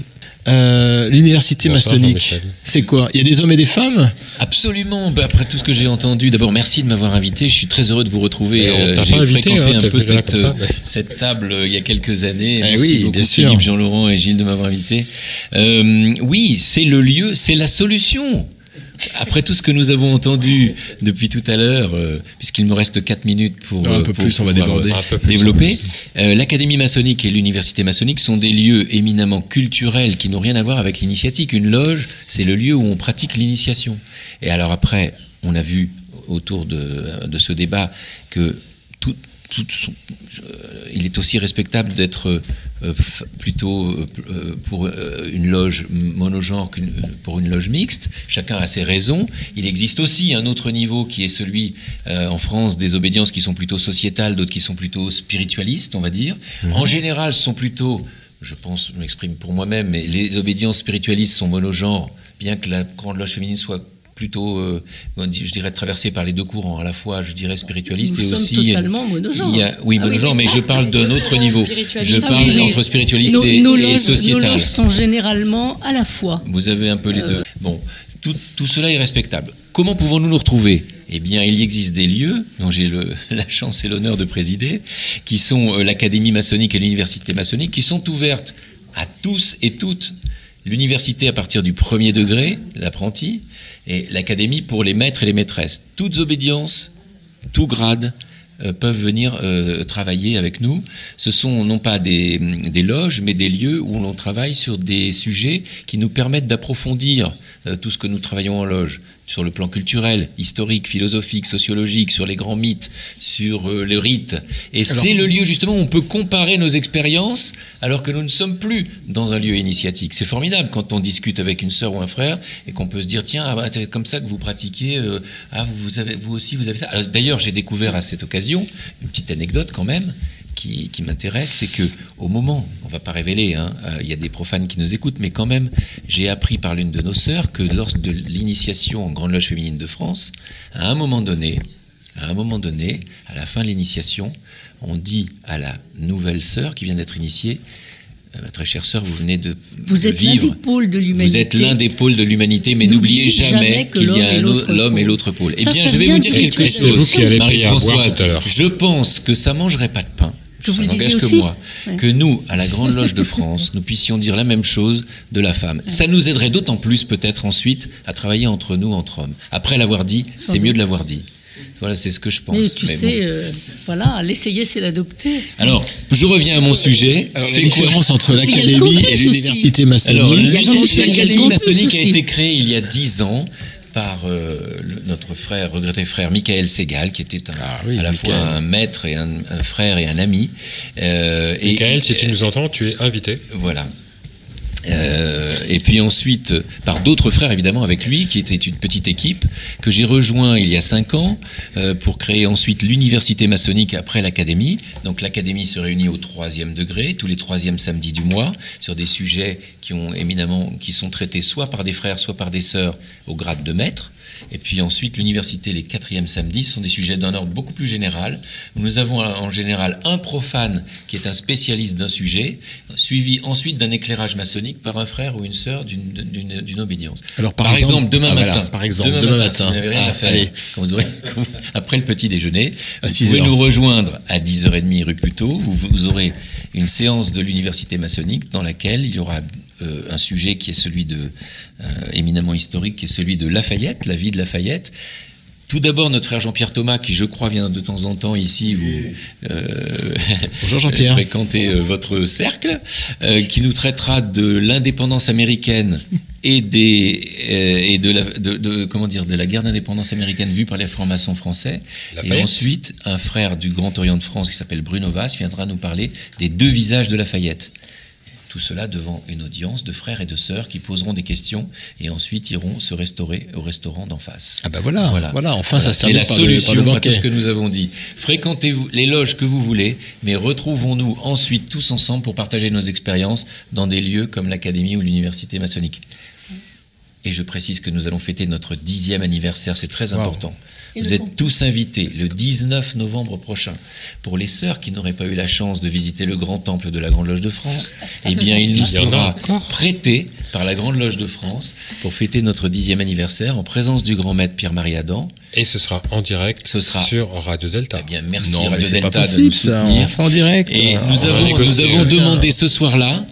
L'université maçonnique, c'est quoi ? Il y a des hommes et des femmes ? Absolument. Après tout ce que j'ai entendu, d'abord merci de m'avoir invité. Je suis très heureux de vous retrouver. J'ai fréquenté un peu cette table il y a quelques années. Merci beaucoup, Philippe, Jean-Laurent et Gilles de m'avoir invité. Oui, c'est le lieu, c'est la solution. Après tout ce que nous avons entendu depuis tout à l'heure, puisqu'il me reste 4 minutes pour développer, l'Académie maçonnique et l'Université maçonnique sont des lieux éminemment culturels qui n'ont rien à voir avec l'initiatique. Une loge, c'est le lieu où on pratique l'initiation. Et alors après, on a vu autour de ce débat que il est aussi respectable d'être plutôt pour une loge monogenre que pour une loge mixte. Chacun a ses raisons. Il existe aussi un autre niveau qui est celui en France des obédiences qui sont plutôt sociétales, d'autres qui sont plutôt spiritualistes, on va dire. En général, ce sont plutôt, je pense, je m'exprime pour moi-même, mais les obédiences spiritualistes sont monogenres, bien que la Grande Loge féminine soit plutôt, je dirais, traversé par les deux courants, à la fois, je dirais, spiritualiste et aussi... Nous sommes totalement monogenres. Oui, monogenre, mais je parle d'un autre niveau. Je parle entre spiritualiste et sociétal. Nos loges sont généralement à la fois. Vous avez un peu les deux. Bon, tout cela est respectable. Comment pouvons-nous nous retrouver ? Eh bien, il existe des lieux dont j'ai la chance et l'honneur de présider, qui sont l'Académie maçonnique et l'Université maçonnique, qui sont ouvertes à tous et toutes. L'université à partir du 1er degré, l'apprenti, et l'académie pour les maîtres et les maîtresses. Toutes obédiences, tout grade, peuvent venir travailler avec nous. Ce sont non pas des loges, mais des lieux où l'on travaille sur des sujets qui nous permettent d'approfondir tout ce que nous travaillons en loge, sur le plan culturel, historique, philosophique, sociologique, sur les grands mythes, sur le rite. Et c'est le lieu justement où on peut comparer nos expériences alors que nous ne sommes plus dans un lieu initiatique. C'est formidable quand on discute avec une sœur ou un frère et qu'on peut se dire tiens, c'est comme ça que vous pratiquez, vous aussi vous avez ça. Alors, d'ailleurs, j'ai découvert à cette occasion une petite anecdote quand même qui m'intéresse, c'est que au moment, on va pas révéler, il y a des profanes qui nous écoutent, mais quand même, j'ai appris par l'une de nos sœurs que lors de l'initiation en Grande Loge féminine de France, à un moment donné, à la fin de l'initiation, on dit à la nouvelle sœur qui vient d'être initiée, très chère sœur, vous venez de vous êtes vivre. L'un des pôles de l'humanité. Vous êtes l'un des pôles de l'humanité, mais n'oubliez jamais qu'il y a l'homme et l'autre pôle. Eh bien, je vais vous dire quelque chose, Marie-Françoise. Je pense que ça mangerait pas de pain. Ça n'engage que moi. Ouais. Que nous, à la Grande Loge de France, nous puissions dire la même chose de la femme. Ouais. Ça nous aiderait d'autant plus, peut-être ensuite, à travailler entre nous, entre hommes. Après l'avoir dit, c'est mieux de l'avoir dit. Voilà, c'est ce que je pense. Mais tu sais, voilà, l'essayer, c'est l'adopter. Alors, je reviens à mon sujet. C'est la différence entre l'académie et l'université maçonnique. Alors, l'académie maçonnique a été créée il y a 10 ans par notre regretté frère Michael Segal, qui était à la fois un maître et un frère et un ami. Michael, si tu nous entends, tu es invité. Voilà. Et puis ensuite, par d'autres frères évidemment avec lui, qui était une petite équipe que j'ai rejoint il y a 5 ans pour créer ensuite l'université maçonnique après l'académie. Donc l'académie se réunit au 3e degré, tous les 3e samedis du mois, sur des sujets qui sont traités soit par des frères, soit par des sœurs au grade de maître. Et puis ensuite, l'université, les 4e samedis, sont des sujets d'un ordre beaucoup plus général. Nous avons en général un profane qui est un spécialiste d'un sujet, suivi ensuite d'un éclairage maçonnique par un frère ou une sœur d'une obédience. Alors, par exemple, demain matin, si vous n'avez rien à faire, après le petit déjeuner, vous pouvez nous rejoindre à 10h30 rue Puteaux. Vous aurez une séance de l'université maçonnique dans laquelle il y aura un sujet qui est celui éminemment historique, qui est celui de Lafayette, la vie de Lafayette. Tout d'abord, notre frère Jean-Pierre Thomas, qui je crois vient de temps en temps ici, Bonjour Jean-Pierre. Fréquenter votre cercle, qui nous traitera de l'indépendance américaine et de la guerre d'indépendance américaine vue par les francs-maçons français. Lafayette. Et ensuite, un frère du Grand Orient de France qui s'appelle Bruno Vasse viendra nous parler des 2 visages de Lafayette. Tout cela devant une audience de frères et de sœurs qui poseront des questions et ensuite iront se restaurer au restaurant d'en face. Ah ben voilà, enfin ça c'est la solution à tout ce que nous avons dit. Fréquentez les loges que vous voulez, mais retrouvons-nous ensuite tous ensemble pour partager nos expériences dans des lieux comme l'académie ou l'université maçonnique. Et je précise que nous allons fêter notre 10e anniversaire, c'est très important. Vous êtes tous invités le 19 novembre prochain. Pour les sœurs qui n'auraient pas eu la chance de visiter le grand temple de la Grande Loge de France, eh bien il nous sera prêté par la Grande Loge de France pour fêter notre 10e anniversaire en présence du grand maître Pierre-Marie Adam. Et ce sera en direct sur Radio Delta. Eh bien, merci Radio Delta de nous soutenir. En direct. Et nous avons demandé ce soir-là,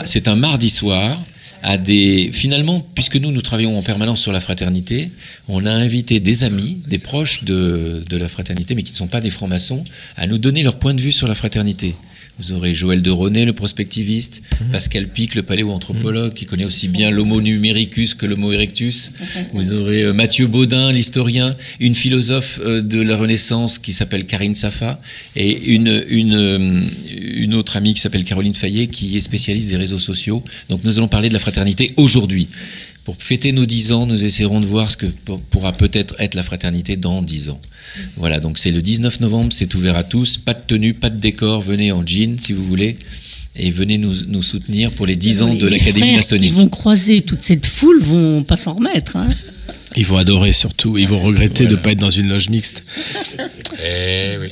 c'est un mardi soir, finalement, puisque nous travaillons en permanence sur la fraternité, on a invité des amis, des proches de la fraternité, mais qui ne sont pas des francs-maçons, à nous donner leur point de vue sur la fraternité. Vous aurez Joël de René, le prospectiviste, Pascal Pic, le paléo-anthropologue, qui connaît aussi bien l'homo numericus que l'homo erectus. Vous aurez Mathieu Baudin, l'historien, une philosophe de la Renaissance qui s'appelle Karine Safa, et une autre amie qui s'appelle Caroline Fayet, qui est spécialiste des réseaux sociaux. Donc nous allons parler de la fraternité aujourd'hui. Pour fêter nos 10 ans, nous essaierons de voir ce que pourra peut-être être la fraternité dans 10 ans. Voilà, donc c'est le 19 novembre, c'est ouvert à tous, pas de tenue, pas de décor, venez en jean si vous voulez, et venez nous soutenir pour les 10 ans de l'Académie maçonnique. Ils vont croiser toute cette foule, vont pas s'en remettre. Hein. Ils vont adorer surtout, ils vont regretter de ne pas être dans une loge mixte. Eh oui.